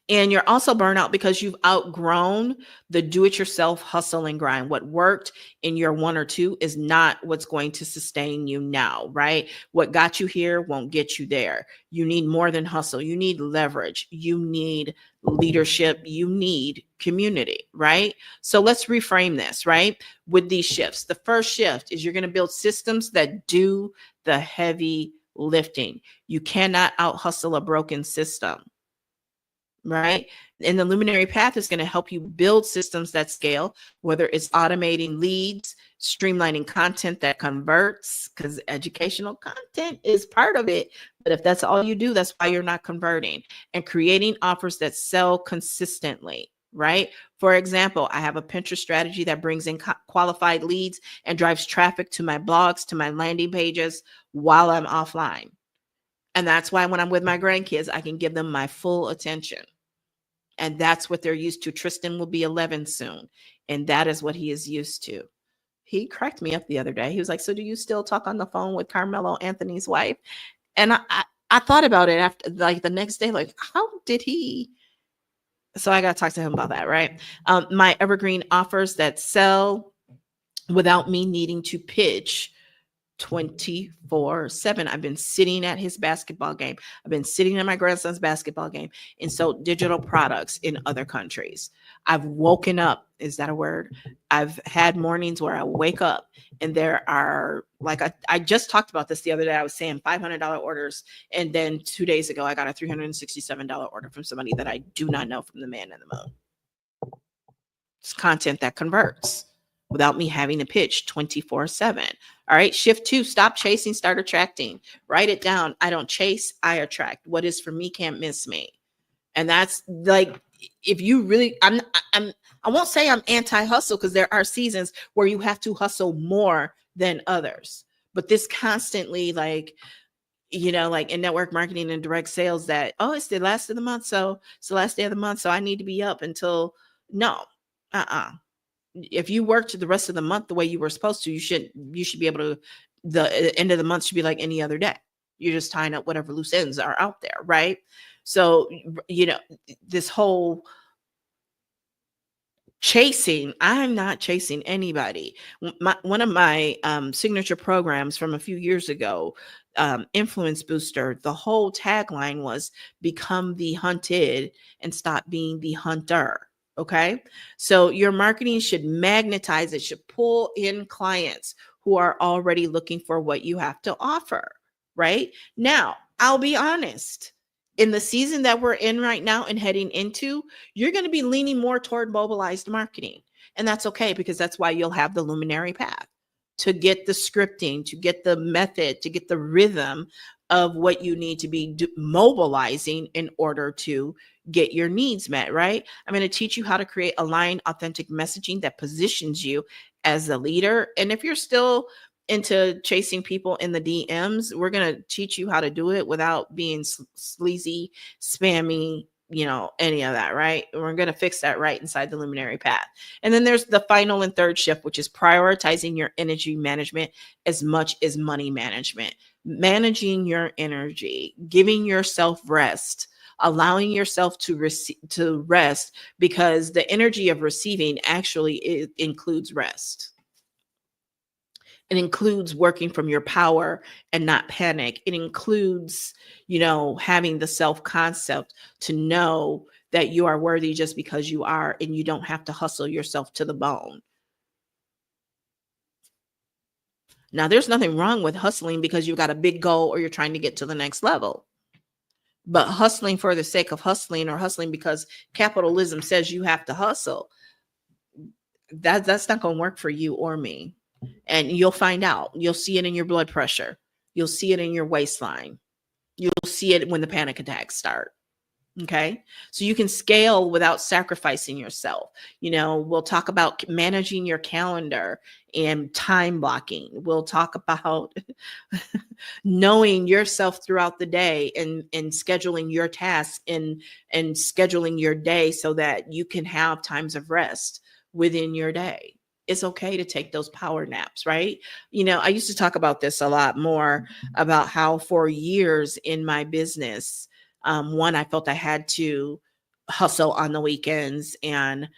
And you're also burnout because you've outgrown the do-it-yourself hustle and grind. What worked in year 1 or 2 is not what's going to sustain you now, right? What got you here won't get you there. You need more than hustle. You need leverage. You need leadership. You need community, right? So let's reframe this, right? With these shifts. The first shift is you're going to build systems that do the heavy lifting. You cannot out-hustle a broken system. Right. And the luminary path is going to help you build systems that scale, whether it's automating leads, streamlining content that converts, because educational content is part of it. But if that's all you do, that's why you're not converting, and creating offers that sell consistently. Right. For example, I have a Pinterest strategy that brings in qualified leads and drives traffic to my blogs, to my landing pages while I'm offline. And that's why when I'm with my grandkids, I can give them my full attention. And that's what they're used to. Tristan will be 11 soon. And that is what he is used to. He cracked me up the other day. He was like, so do you still talk on the phone with Carmelo Anthony's wife? And I thought about it after, like, the next day, like, how did he? So I got to talk to him about that, right? My evergreen offers that sell without me needing to pitch 24/7. I've been sitting at his basketball game. I've been sitting at my grandson's basketball game, and so digital products in other countries. I've woken up. Is that a word? I've had mornings where I wake up and there are, like, I just talked about this the other day. I was saying $500 orders. And then 2 days ago, I got a $367 order from somebody that I do not know, from the man in the moon. It's content that converts. without me having to pitch 24/7. All right. Shift 2, stop chasing, start attracting. Write it down. I don't chase, I attract. What is for me can't miss me. And that's like, if you really, I won't say I'm anti-hustle, because there are seasons where you have to hustle more than others. But this constantly, like, like in network marketing and direct sales, that, oh, it's the last of the month, so it's the last day of the month, so I need to be up until, no, if you worked the rest of the month the way you were supposed to, you should be able to, the end of the month should be like any other day. You're just tying up whatever loose ends are out there, right? So, this whole chasing, I'm not chasing anybody. One of my signature programs from a few years ago, Influence Booster, the whole tagline was become the hunted and stop being the hunter. Okay. So your marketing should magnetize, it should pull in clients who are already looking for what you have to offer. Right now, I'll be honest. In the season that we're in right now and heading into, you're going to be leaning more toward mobilized marketing. And that's okay, because that's why you'll have the luminary path to get the scripting, to get the method, to get the rhythm of what you need to be mobilizing in order to get your needs met, right? I'm going to teach you how to create aligned, authentic messaging that positions you as a leader. And if you're still into chasing people in the DMs, we're going to teach you how to do it without being sleazy, spammy, any of that, right? We're going to fix that right inside the luminary path. And then there's the final and third shift, which is prioritizing your energy management as much as money management. Managing your energy, giving yourself rest, allowing yourself to rest, because the energy of receiving actually includes rest. It includes working from your power and not panic. It includes, having the self-concept to know that you are worthy just because you are, and you don't have to hustle yourself to the bone. Now, there's nothing wrong with hustling because you've got a big goal or you're trying to get to the next level. But hustling for the sake of hustling, or hustling because capitalism says you have to hustle, that's not going to work for you or me. And you'll find out. You'll see it in your blood pressure. You'll see it in your waistline. You'll see it when the panic attacks start. Okay. So you can scale without sacrificing yourself. We'll talk about managing your calendar and time blocking. We'll talk about knowing yourself throughout the day, and scheduling your tasks and scheduling your day so that you can have times of rest within your day. It's okay to take those power naps, right? I used to talk about this a lot more, about how for years in my business, one, I felt I had to hustle on the weekends, and,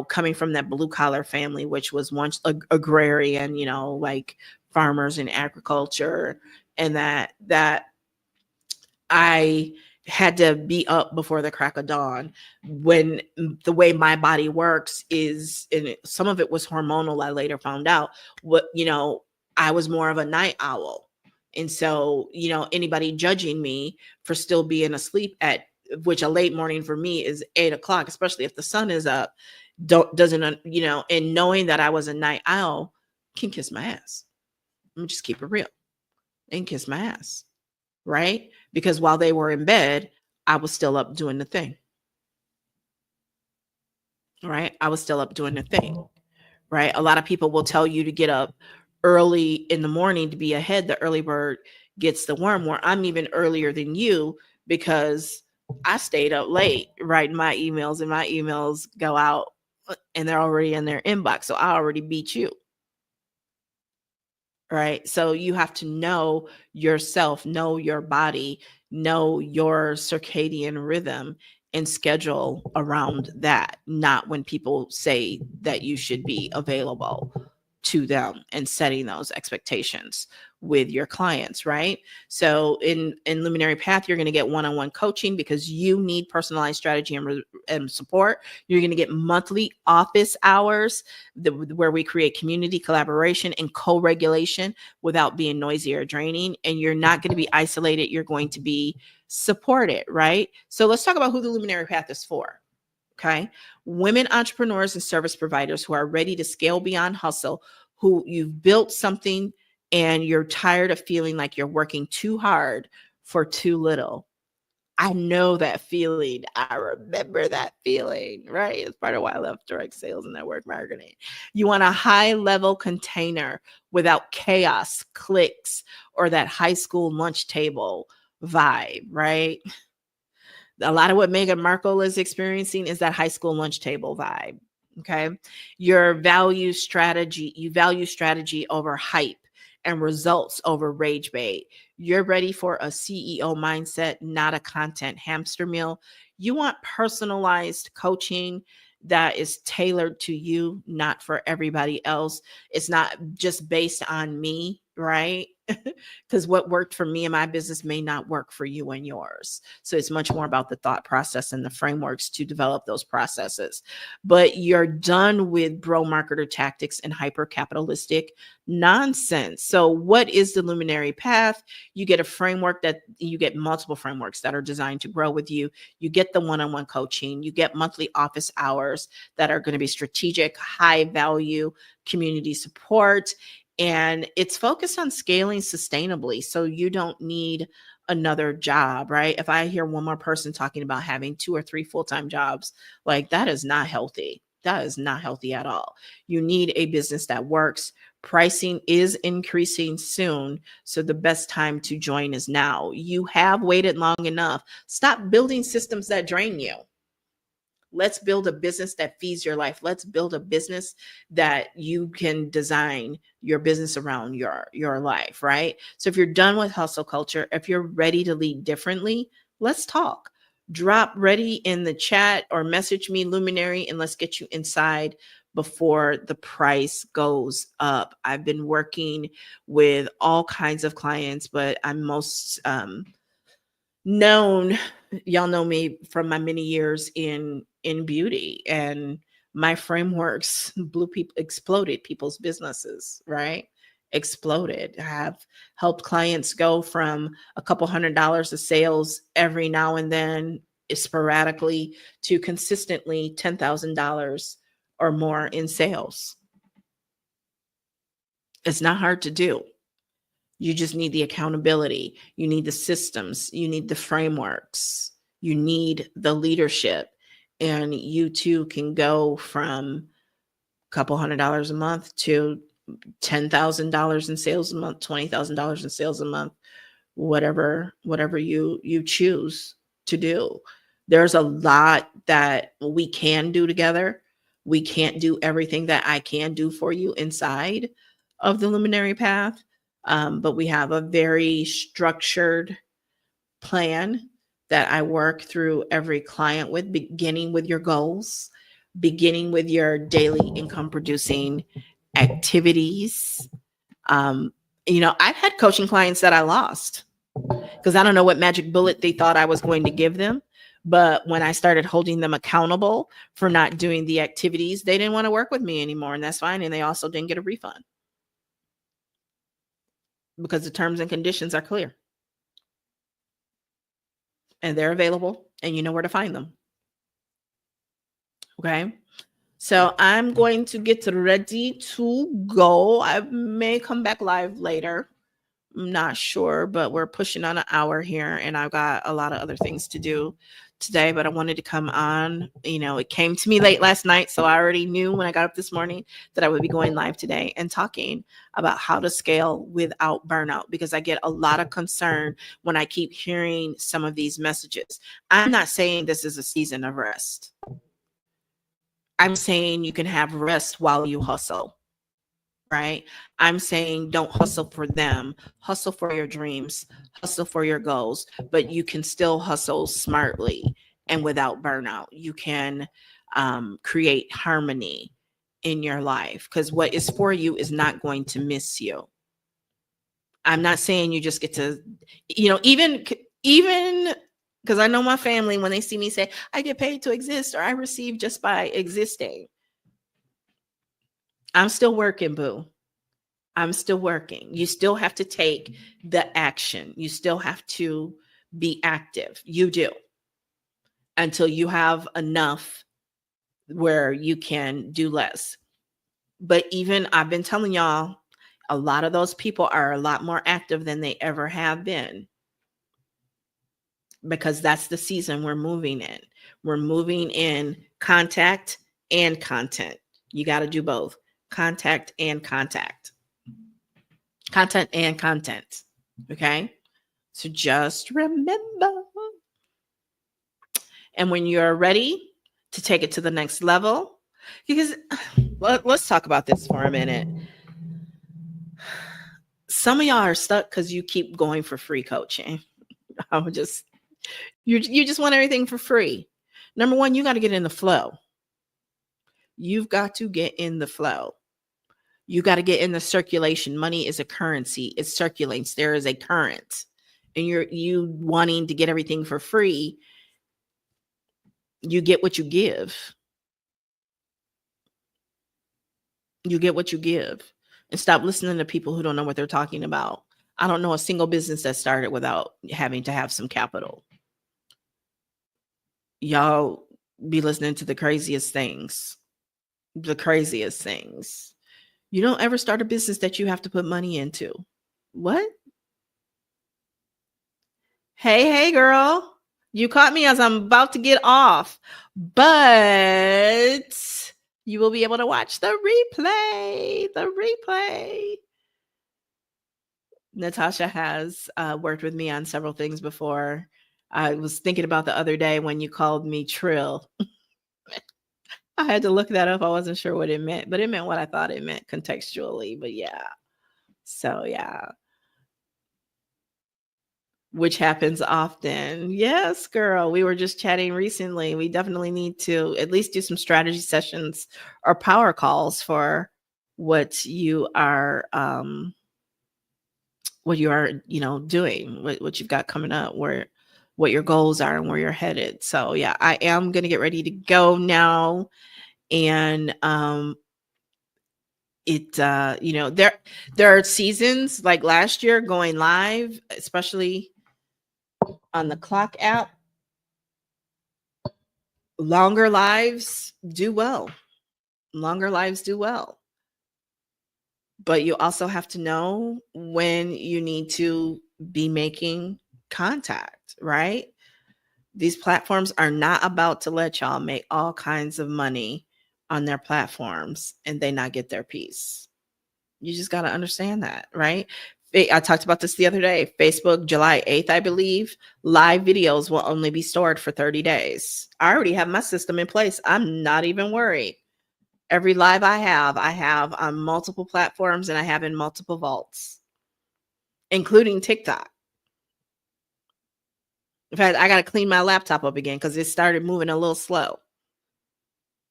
coming from that blue collar family, which was once agrarian, like farmers and agriculture, and that I had to be up before the crack of dawn, when the way my body works is, and some of it was hormonal. I later found out I was more of a night owl. And so, anybody judging me for still being asleep at, which a late morning for me is 8 o'clock, especially if the sun is up, doesn't, and knowing that I was a night owl, can kiss my ass. Let me just keep it real, and kiss my ass. Right? Because while they were in bed, I was still up doing the thing. Right? I was still up doing the thing. Right? A lot of people will tell you to get up early in the morning to be ahead. The early bird gets the worm. Where I'm even earlier than you, because I stayed up late writing my emails, and my emails go out and they're already in their inbox. So I already beat you. Right. So you have to know yourself, know your body, know your circadian rhythm, and schedule around that, not when people say that you should be available to them, and setting those expectations with your clients, right? So in Luminary Path, you're going to get one-on-one coaching, because you need personalized strategy and support. You're going to get monthly office hours where we create community, collaboration, and co-regulation without being noisy or draining. And you're not going to be isolated. You're going to be supported, right? So let's talk about who the Luminary Path is for. Okay. Women entrepreneurs and service providers who are ready to scale beyond hustle, who you've built something and you're tired of feeling like you're working too hard for too little. I know that feeling. I remember that feeling, right? It's part of why I left direct sales and network marketing. You want a high level container without chaos, clicks, or that high school lunch table vibe, right? A lot of what Meghan Markle is experiencing is that high school lunch table vibe. Okay. You value strategy over hype and results over rage bait. You're ready for a CEO mindset, not a content hamster meal. You want personalized coaching that is tailored to you, not for everybody else. It's not just based on me, right? Because what worked for me and my business may not work for you and yours. So it's much more about the thought process and the frameworks to develop those processes. But you're done with bro marketer tactics and hyper capitalistic nonsense. So what is the luminary path? You get a framework that you get multiple frameworks that are designed to grow with you. You get the one-on-one coaching, you get monthly office hours that are going to be strategic, high value community support. And it's focused on scaling sustainably. So you don't need another job, right? If I hear one more person talking about having 2 or 3 full-time jobs, like that is not healthy. That is not healthy at all. You need a business that works. Pricing is increasing soon. So the best time to join is now. You have waited long enough. Stop building systems that drain you. Let's build a business that feeds your life. Let's build a business that you can design your business around your life, right? So if you're done with hustle culture, if you're ready to lead differently, let's talk. Drop ready in the chat or message me Luminary and let's get you inside before the price goes up. I've been working with all kinds of clients, but I'm most known, y'all know me from my many years in beauty, and my frameworks exploded people's businesses, right? Exploded. I have helped clients go from a couple $100s of sales every now and then sporadically to consistently $10,000 or more in sales. It's not hard to do. You just need the accountability. You need the systems. You need the frameworks. You need the leadership. And you too can go from a couple $100s a month to $10,000 in sales a month, $20,000 in sales a month, whatever you choose to do. There's a lot that we can do together. We can't do everything that I can do for you inside of the luminary path. But we have a very structured plan that I work through every client with, beginning with your goals, beginning with your daily income producing activities. I've had coaching clients that I lost because I don't know what magic bullet they thought I was going to give them. But when I started holding them accountable for not doing the activities, they didn't want to work with me anymore. And that's fine. And they also didn't get a refund because the terms and conditions are clear and they're available and you know where to find them. Okay. So I'm going to get ready to go. I may come back live later. I'm not sure, but we're pushing on an hour here and I've got a lot of other things to do today, but I wanted to come on. It came to me late last night, so I already knew when I got up this morning that I would be going live today and talking about how to scale without burnout, because I get a lot of concern when I keep hearing some of these messages. I'm not saying this is a season of rest. I'm saying you can have rest while you hustle. Right? I'm saying don't hustle for them, hustle for your dreams, hustle for your goals, but you can still hustle smartly and without burnout. You can create harmony in your life because what is for you is not going to miss you. I'm not saying you just get to, even because I know my family, when they see me say, I get paid to exist or I receive just by existing. I'm still working, boo. I'm still working. You still have to take the action. You still have to be active. You do. Until you have enough where you can do less. But even I've been telling y'all, a lot of those people are a lot more active than they ever have been, because that's the season we're moving in. We're moving in contact and content. You got to do both, contact and contact, content and content. Okay. So just remember. And when you're ready to take it to the next level, because let's talk about this for a minute. Some of y'all are stuck because you keep going for free coaching. I'm just, you just want everything for free. Number one, you got to get in the flow. You've got to get in the flow. You got to get in the circulation. Money is a currency. It circulates. There is a current. And you wanting to get everything for free, you get what you give. You get what you give. And stop listening to people who don't know what they're talking about. I don't know a single business that started without having to have some capital. Y'all be listening to the craziest things. The craziest things. You don't ever start a business that you have to put money into. What? Hey, girl. You caught me as I'm about to get off. But you will be able to watch the replay. Natasha has worked with me on several things before. I was thinking about the other day when you called me Trill. I had to look that up. I wasn't sure what it meant, but it meant what I thought it meant contextually. But yeah. So yeah. Which happens often. Yes, girl. We were just chatting recently. We definitely need to at least do some strategy sessions or power calls for what you are doing, what you've got coming up, what your goals are and where you're headed. So yeah, I am going to get ready to go now. And there are seasons like last year going live, especially on the clock app. Longer lives do well. But you also have to know when you need to be making contact, right? These platforms are not about to let y'all make all kinds of money on their platforms and they not get their piece. You just got to understand that, right? I talked about this the other day. Facebook, July 8th, I believe, live videos will only be stored for 30 days. I already have my system in place. I'm not even worried. Every live I have on multiple platforms and I have in multiple vaults, including TikTok. In fact, I got to clean my laptop up again because it started moving a little slow.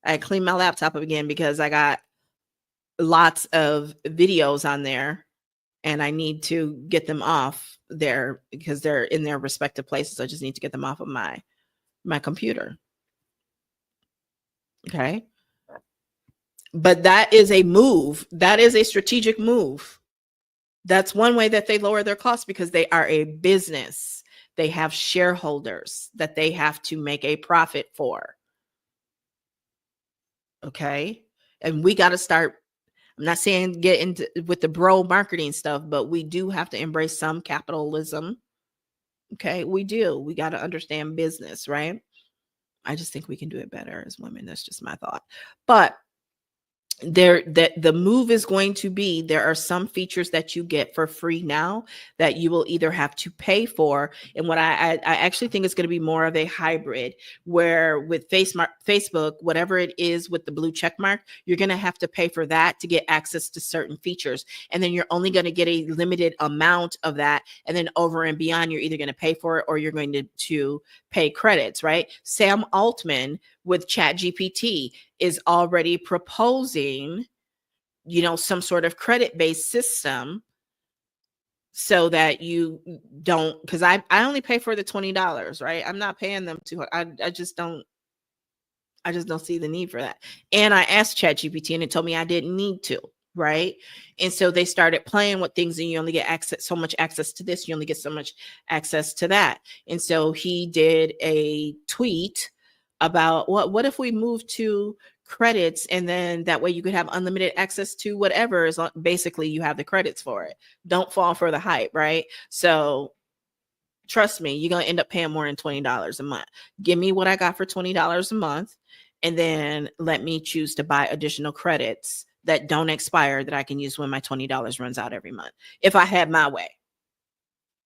I cleaned my laptop up again because I got lots of videos on there and I need to get them off there because they're in their respective places. I just need to get them off of my computer. Okay. But that is a move. That is a strategic move. That's one way that they lower their costs because they are a business. They have shareholders that they have to make a profit for. Okay. And we got to start. I'm not saying get into with the bro marketing stuff, but we do have to embrace some capitalism. Okay. We do. We got to understand business, right? I just think we can do it better as women. That's just my thought. But the move is going to be, there are some features that you get for free now that you will either have to pay for. And what I actually think is going to be more of a hybrid, where with Facebook, whatever it is with the blue check mark, you're going to have to pay for that to get access to certain features. And then you're only going to get a limited amount of that. And then over and beyond, you're either going to pay for it or you're going to pay credits, right? Sam Altman with ChatGPT is already proposing, some sort of credit-based system so that you don't, because I only pay for the $20, right? I'm not paying them I just don't see the need for that. And I asked ChatGPT and it told me I didn't need to, right? And so they started playing with things and you only get so much access to this, you only get so much access to that. And so he did a tweet about what if we move to credits, and then that way you could have unlimited access to whatever, is basically you have the credits for it. Don't fall for the hype, right? So trust me, you're going to end up paying more than $20 a month. Give me what I got for $20 a month, and then let me choose to buy additional credits that don't expire that I can use when my $20 runs out every month. If I had my way,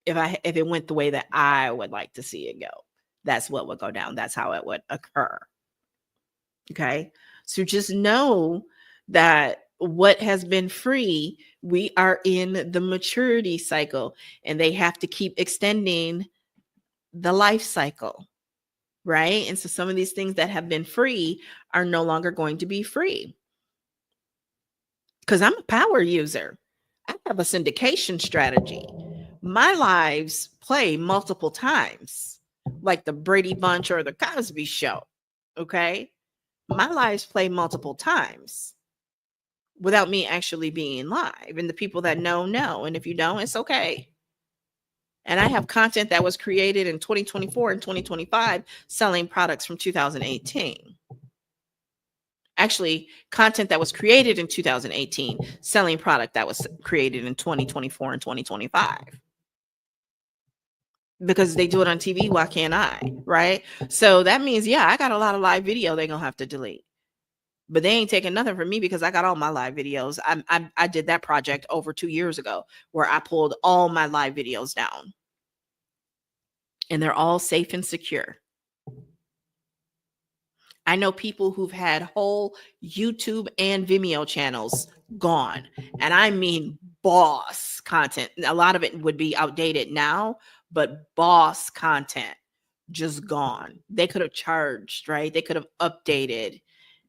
if it went the way that I would like to see it go, that's what would go down. That's how it would occur. Okay. So just know that what has been free, we are in the maturity cycle, and they have to keep extending the life cycle, right? And so some of these things that have been free are no longer going to be free. Because I'm a power user, I have a syndication strategy. My lives play multiple times, like the Brady Bunch or the Cosby Show. Okay. My lives play multiple times without me actually being live. And the people that know. And if you don't, it's okay. And I have content that was created in 2024 and 2025 selling products from 2018. Actually, content that was created in 2018 selling product that was created in 2024 and 2025. Because they do it on TV, why can't I? Right? So that means, yeah, I got a lot of live video they're going to have to delete. But they ain't taking nothing from me because I got all my live videos. I did that project over 2 years ago where I pulled all my live videos down. And they're all safe and secure. I know people who've had whole YouTube and Vimeo channels gone. And I mean boss content. A lot of it would be outdated now, but boss content just gone. They could have charged, right? They could have updated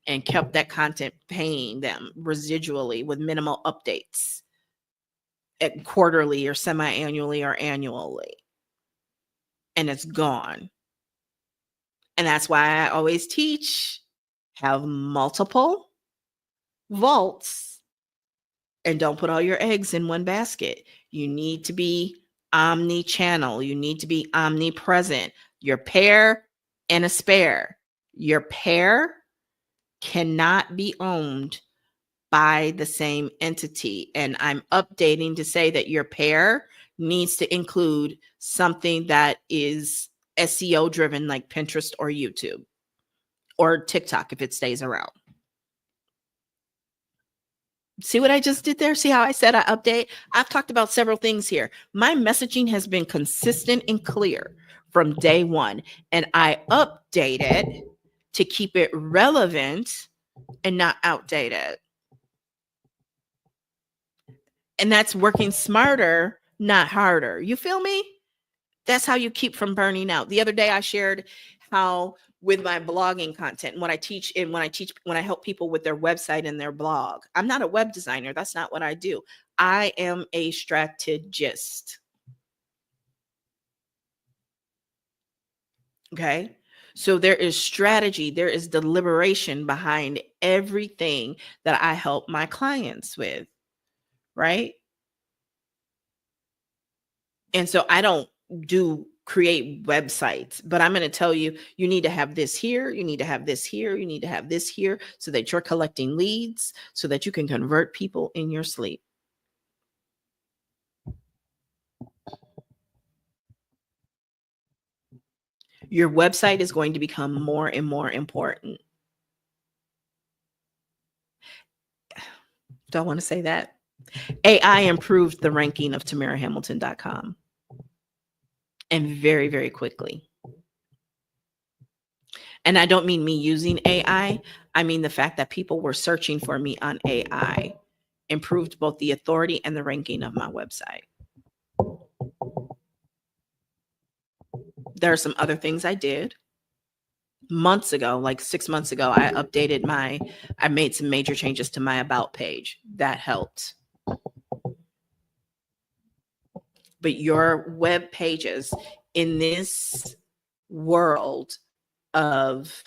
and kept that content paying them residually with minimal updates at quarterly or semi-annually or annually. And it's gone. And that's why I always teach, have multiple vaults and don't put all your eggs in one basket. You need to be omni-channel. You need to be omnipresent. Your pair and a spare. Your pair cannot be owned by the same entity. And I'm updating to say that your pair needs to include something that is SEO driven, like Pinterest or YouTube or TikTok if it stays around. See what I just did there? See how I said I update? I've talked about several things here. My messaging has been consistent and clear from day one, and I update it to keep it relevant and not outdated. And that's working smarter, not harder. You feel me? That's how you keep from burning out. The other day I shared how with my blogging content, when I help people with their website and their blog. I'm not a web designer. That's not what I do. I am a strategist. Okay. So there is strategy, there is deliberation behind everything that I help my clients with, right? And so I don't create websites, but I'm going to tell you, you need to have this here, you need to have this here, you need to have this here, so that you're collecting leads so that you can convert people in your sleep. Your website is going to become more and more important. Do I want to say that? AI improved the ranking of TamaraHamilton.com. And very, very quickly. And I don't mean me using AI. I mean the fact that people were searching for me on AI improved both the authority and the ranking of my website. There are some other things I did months ago, like 6 months ago. I made some major changes to my about page. That helped. But your web pages in this world of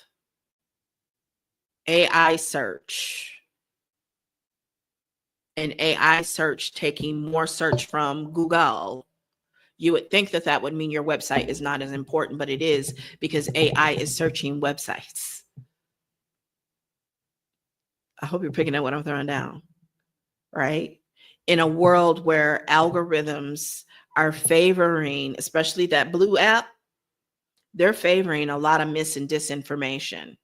AI search and AI search taking more search from Google, you would think that that would mean your website is not as important, but it is, because AI is searching websites. I hope you're picking up what I'm throwing down, right? In a world where algorithms are favoring, especially that blue app, they're favoring a lot of mis and disinformation.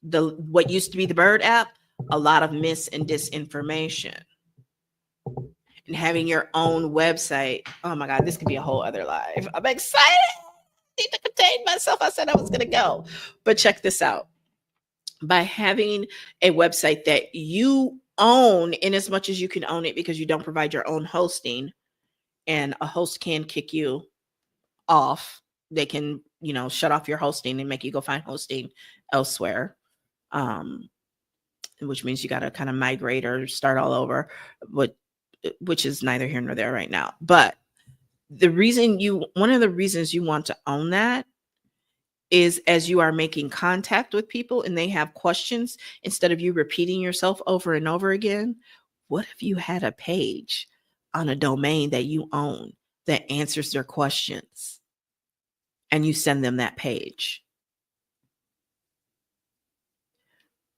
What used to be the Bird app, a lot of mis and disinformation. And having your own website. Oh my God, this could be a whole other live. I'm excited. I need to contain myself. I said I was going to go. But check this out. By having a website that you own, in as much as you can own it because you don't provide your own hosting, and a host can kick you off. They can, shut off your hosting and make you go find hosting elsewhere. Which means you got to kind of migrate or start all over, which is neither here nor there right now. But one of the reasons you want to own that is as you are making contact with people and they have questions, instead of you repeating yourself over and over again, what if you had a page on a domain that you own that answers their questions and you send them that page?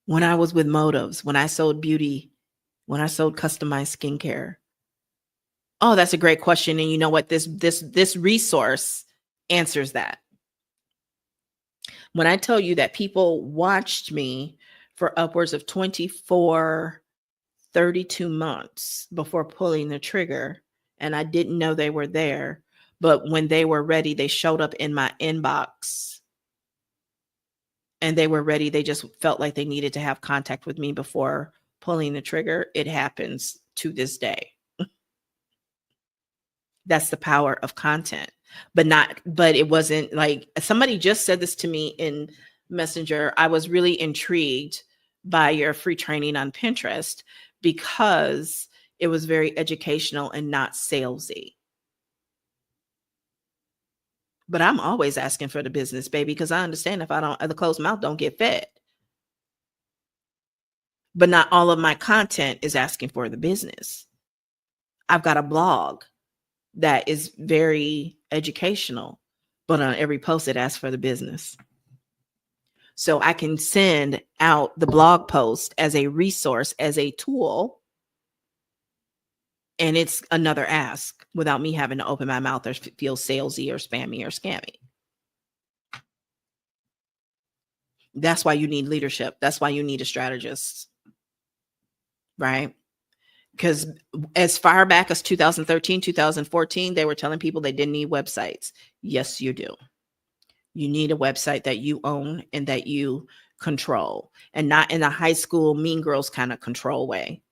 When I was with Motives, when I sold beauty, when I sold customized skincare, oh, that's a great question. And you know what? This resource answers that. When I tell you that people watched me for upwards of 24, 32 months before pulling the trigger, and I didn't know they were there, but when they were ready, they showed up in my inbox and they were ready. They just felt like they needed to have contact with me before pulling the trigger. It happens to this day. That's the power of content. But it wasn't like, somebody just said this to me in Messenger. I was really intrigued by your free training on Pinterest because it was very educational and not salesy. But I'm always asking for the business, baby, because I understand if the closed mouth don't get fed. But not all of my content is asking for the business. I've got a blog that is very educational, but on every post it asks for the business. So I can send out the blog post as a resource, as a tool, and it's another ask without me having to open my mouth or feel salesy or spammy or scammy. That's why you need leadership. That's why you need a strategist, right? Because as far back as 2013, 2014, they were telling people they didn't need websites. Yes, you do. You need a website that you own and that you control, and not in a high school mean girls kind of control way,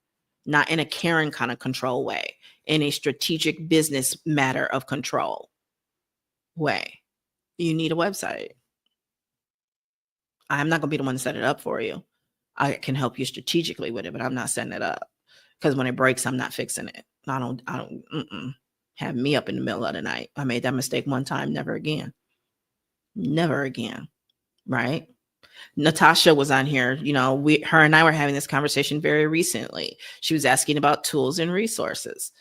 not in a Karen kind of control way, in a strategic business matter of control way. You need a website. I'm not going to be the one to set it up for you. I can help you strategically with it, but I'm not setting it up. Because when it breaks, I'm not fixing it. I don't have me up in the middle of the night. I made that mistake one time, never again. Never again. Right? Natasha was on here. Her and I were having this conversation very recently. She was asking about tools and resources.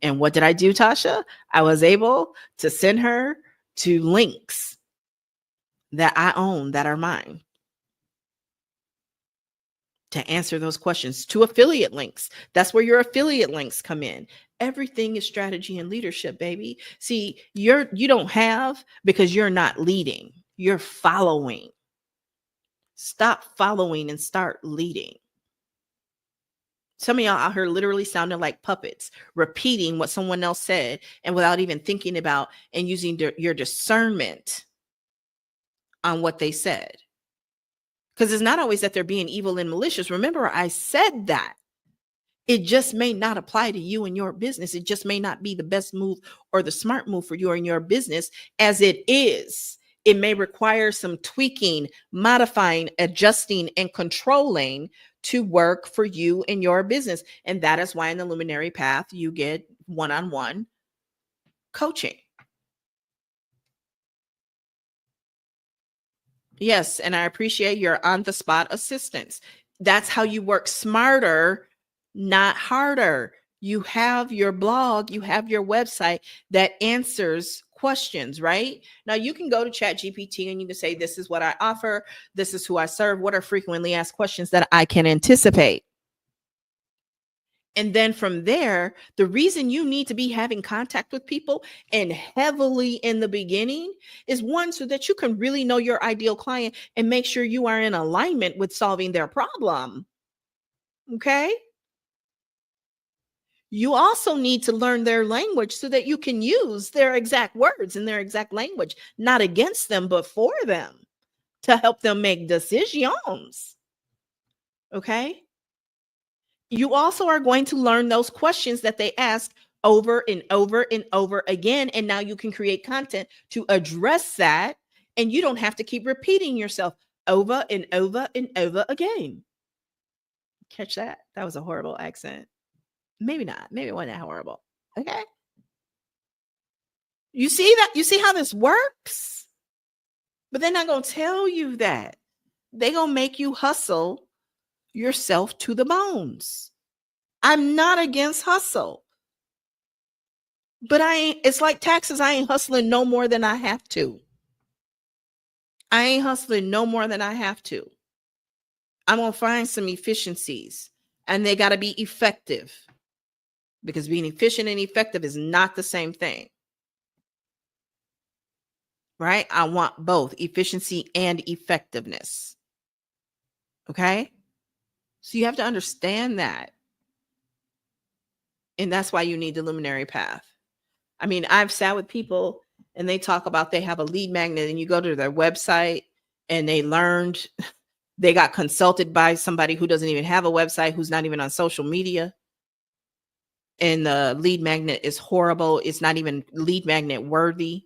And what did I do, Tasha? I was able to send her to links that I own that are mine, to answer those questions, to affiliate links. That's where your affiliate links come in. Everything is strategy and leadership, baby. See, you don't have because you're not leading. You're following. Stop following and start leading. Some of y'all out here literally sounding like puppets, repeating what someone else said and without even thinking about and using your discernment on what they said. Because it's not always that they're being evil and malicious. Remember, I said that. It just may not apply to you and your business. It just may not be the best move or the smart move for you and your business as it is. It may require some tweaking, modifying, adjusting, and controlling to work for you and your business. And that is why in the Luminary Path, you get one-on-one coaching. Yes, and I appreciate your on-the-spot assistance. That's how you work smarter, not harder. You have your blog, you have your website that answers questions, right? Now you can go to ChatGPT and you can say, this is what I offer. This is who I serve. What are frequently asked questions that I can anticipate? And then from there, the reason you need to be having contact with people and heavily in the beginning is one, so that you can really know your ideal client and make sure you are in alignment with solving their problem. Okay. You also need to learn their language so that you can use their exact words and their exact language, not against them, but for them, to help them make decisions. Okay. You also are going to learn those questions that they ask over and over and over again. And now you can create content to address that. And you don't have to keep repeating yourself over and over and over again. Catch that? That was a horrible accent. Maybe not. Maybe it wasn't that horrible. Okay. You see that? You see how this works? But they're not going to tell you that. They're going to make you hustle yourself to the bones. I'm not against hustle. But it's like taxes. I ain't hustling no more than I have to. I ain't hustling no more than I have to. I'm going to find some efficiencies, and they got to be effective, because being efficient and effective is not the same thing. Right? I want both efficiency and effectiveness. Okay? So you have to understand that. And that's why you need the luminary path. I mean, I've sat with people and they talk about they have a lead magnet, and you go to their website and they got consulted by somebody who doesn't even have a website, who's not even on social media. And the lead magnet is horrible. It's not even lead magnet worthy.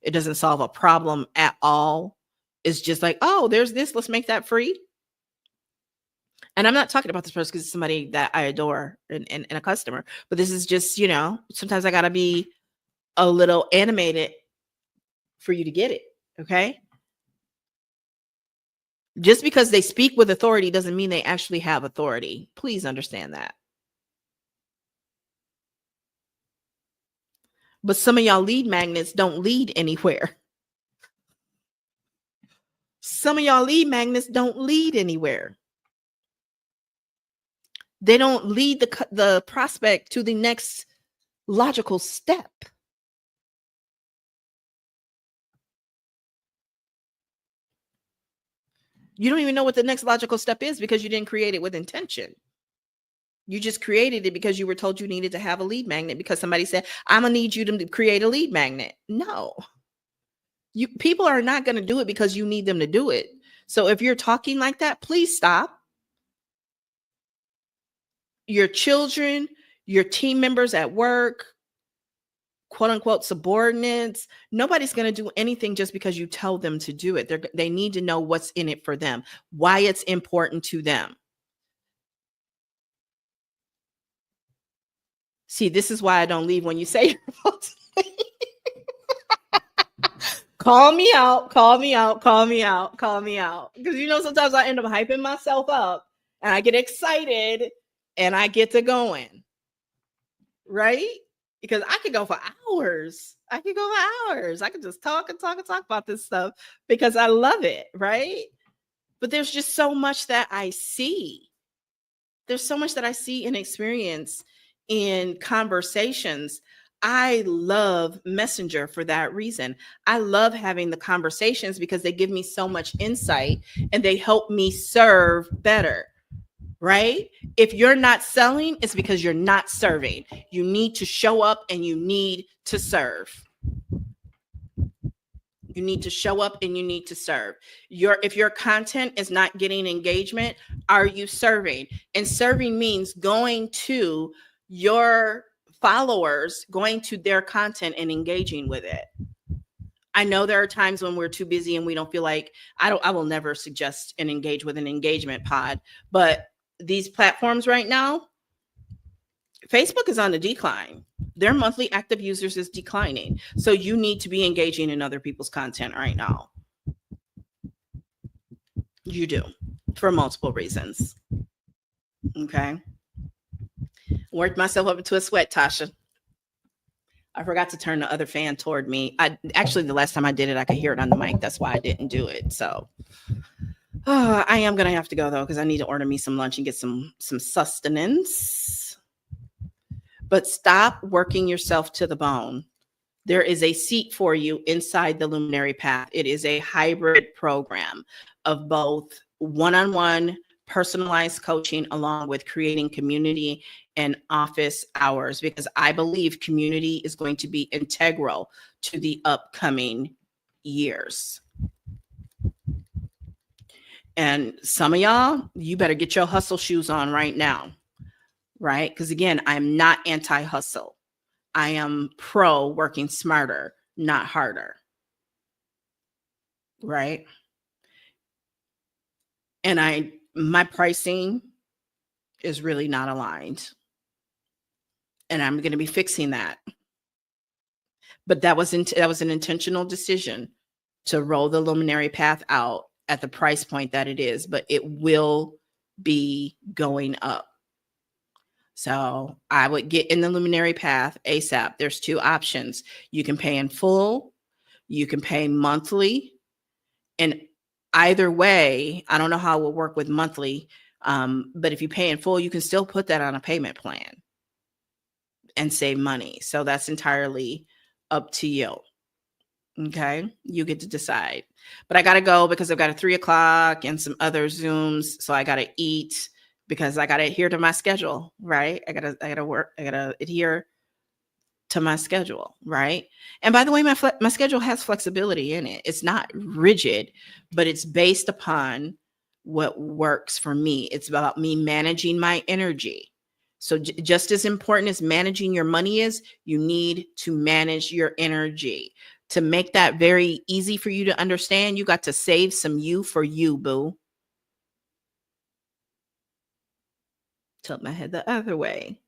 It doesn't solve a problem at all. It's just like, oh, there's this, let's make that free. And I'm not talking about this person because it's somebody that I adore and a customer, but this is just, sometimes I got to be a little animated for you to get it. Okay. Just because they speak with authority doesn't mean they actually have authority. Please understand that. But some of y'all lead magnets don't lead anywhere. Some of y'all lead magnets don't lead anywhere. They don't lead the prospect to the next logical step. You don't even know what the next logical step is because you didn't create it with intention. You just created it because you were told you needed to have a lead magnet because somebody said, I'm going to need you to create a lead magnet. No. People are not going to do it because you need them to do it. So if you're talking like that, please stop. Your children, your team members at work, quote unquote subordinates, nobody's going to do anything just because you tell them to do it. They need to know what's in it for them, why it's important to them. See, this is why I don't leave when you say you're supposed to leave. Call me out. Because sometimes I end up hyping myself up and I get excited and I get to going. Right? Because I could go for hours. I could just talk about this stuff because I love it. Right? But there's just so much that I see. There's so much that I see and experience in conversations. I love Messenger for that reason. I love having the conversations because they give me so much insight and they help me serve better, right? If you're not selling, it's because you're not serving. You need to show up and you need to serve. You need to show up and you need to serve. If your content is not getting engagement, are you serving? And serving means going to your followers, going to their content and engaging with it. I know there are times when we're too busy and we don't feel like, I will never suggest and engage with an engagement pod, but these platforms right now, Facebook is on the decline. Their monthly active users is declining. So you need to be engaging in other people's content right now. You do, for multiple reasons. Okay. Worked myself up into a sweat, Tasha. I forgot to turn the other fan toward me. The last time I did it, I could hear it on the mic. That's why I didn't do it. So I am gonna have to go though because I need to order me some lunch and get some sustenance. But stop working yourself to the bone. There is a seat for you inside the Luminary Path. It is a hybrid program of both one-on-one personalized coaching along with creating community and office hours, because I believe community is going to be integral to the upcoming years. And some of y'all, you better get your hustle shoes on right now, right? Because again, I'm not anti-hustle. I am pro working smarter, not harder. Right. And my pricing is really not aligned. And I'm going to be fixing that. But that was an intentional decision to roll the Luminary Path out at the price point that it is, but it will be going up. So I would get in the Luminary Path ASAP. There's two options. You can pay in full, you can pay monthly. And either way, I don't know how it will work with monthly, but if you pay in full, you can still put that on a payment plan and save money. So that's entirely up to you. Okay, you get to decide. But I got to go because I've got a 3:00 and some other Zooms. So I got to eat because I got to adhere to my schedule, right? I got to work. I got to adhere to my schedule, right? And by the way, my schedule has flexibility in it. It's not rigid, but it's based upon what works for me. It's about me managing my energy. So just as important as managing your money is, you need to manage your energy. To make that very easy for you to understand, you got to save some you for you, boo. Tilt my head the other way.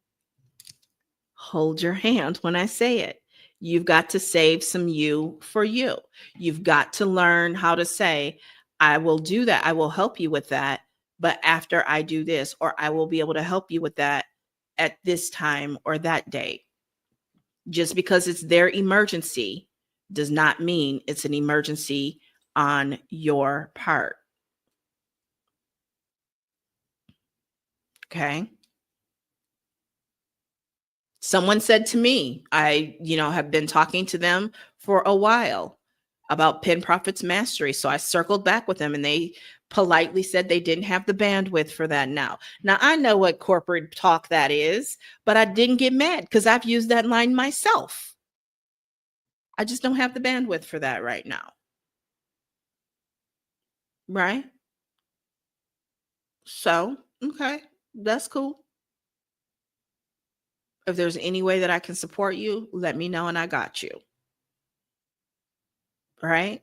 Hold your hand when I say it. You've got to save some you for you. You've got to learn how to say, I will do that. I will help you with that. But after I do this, or I will be able to help you with that at this time or that date. Just because it's their emergency does not mean it's an emergency on your part. Okay. Someone said to me, I, have been talking to them for a while about Pen Profits Mastery. So I circled back with them and they politely said they didn't have the bandwidth for that now. Now I know what corporate talk that is, but I didn't get mad because I've used that line myself. I just don't have the bandwidth for that right now. Right? So, okay, that's cool. If there's any way that I can support you, let me know and I got you. Right?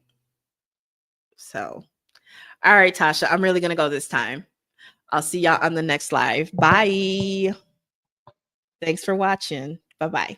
So, all right, Tasha, I'm really going to go this time. I'll see y'all on the next live. Bye. Thanks for watching. Bye-bye.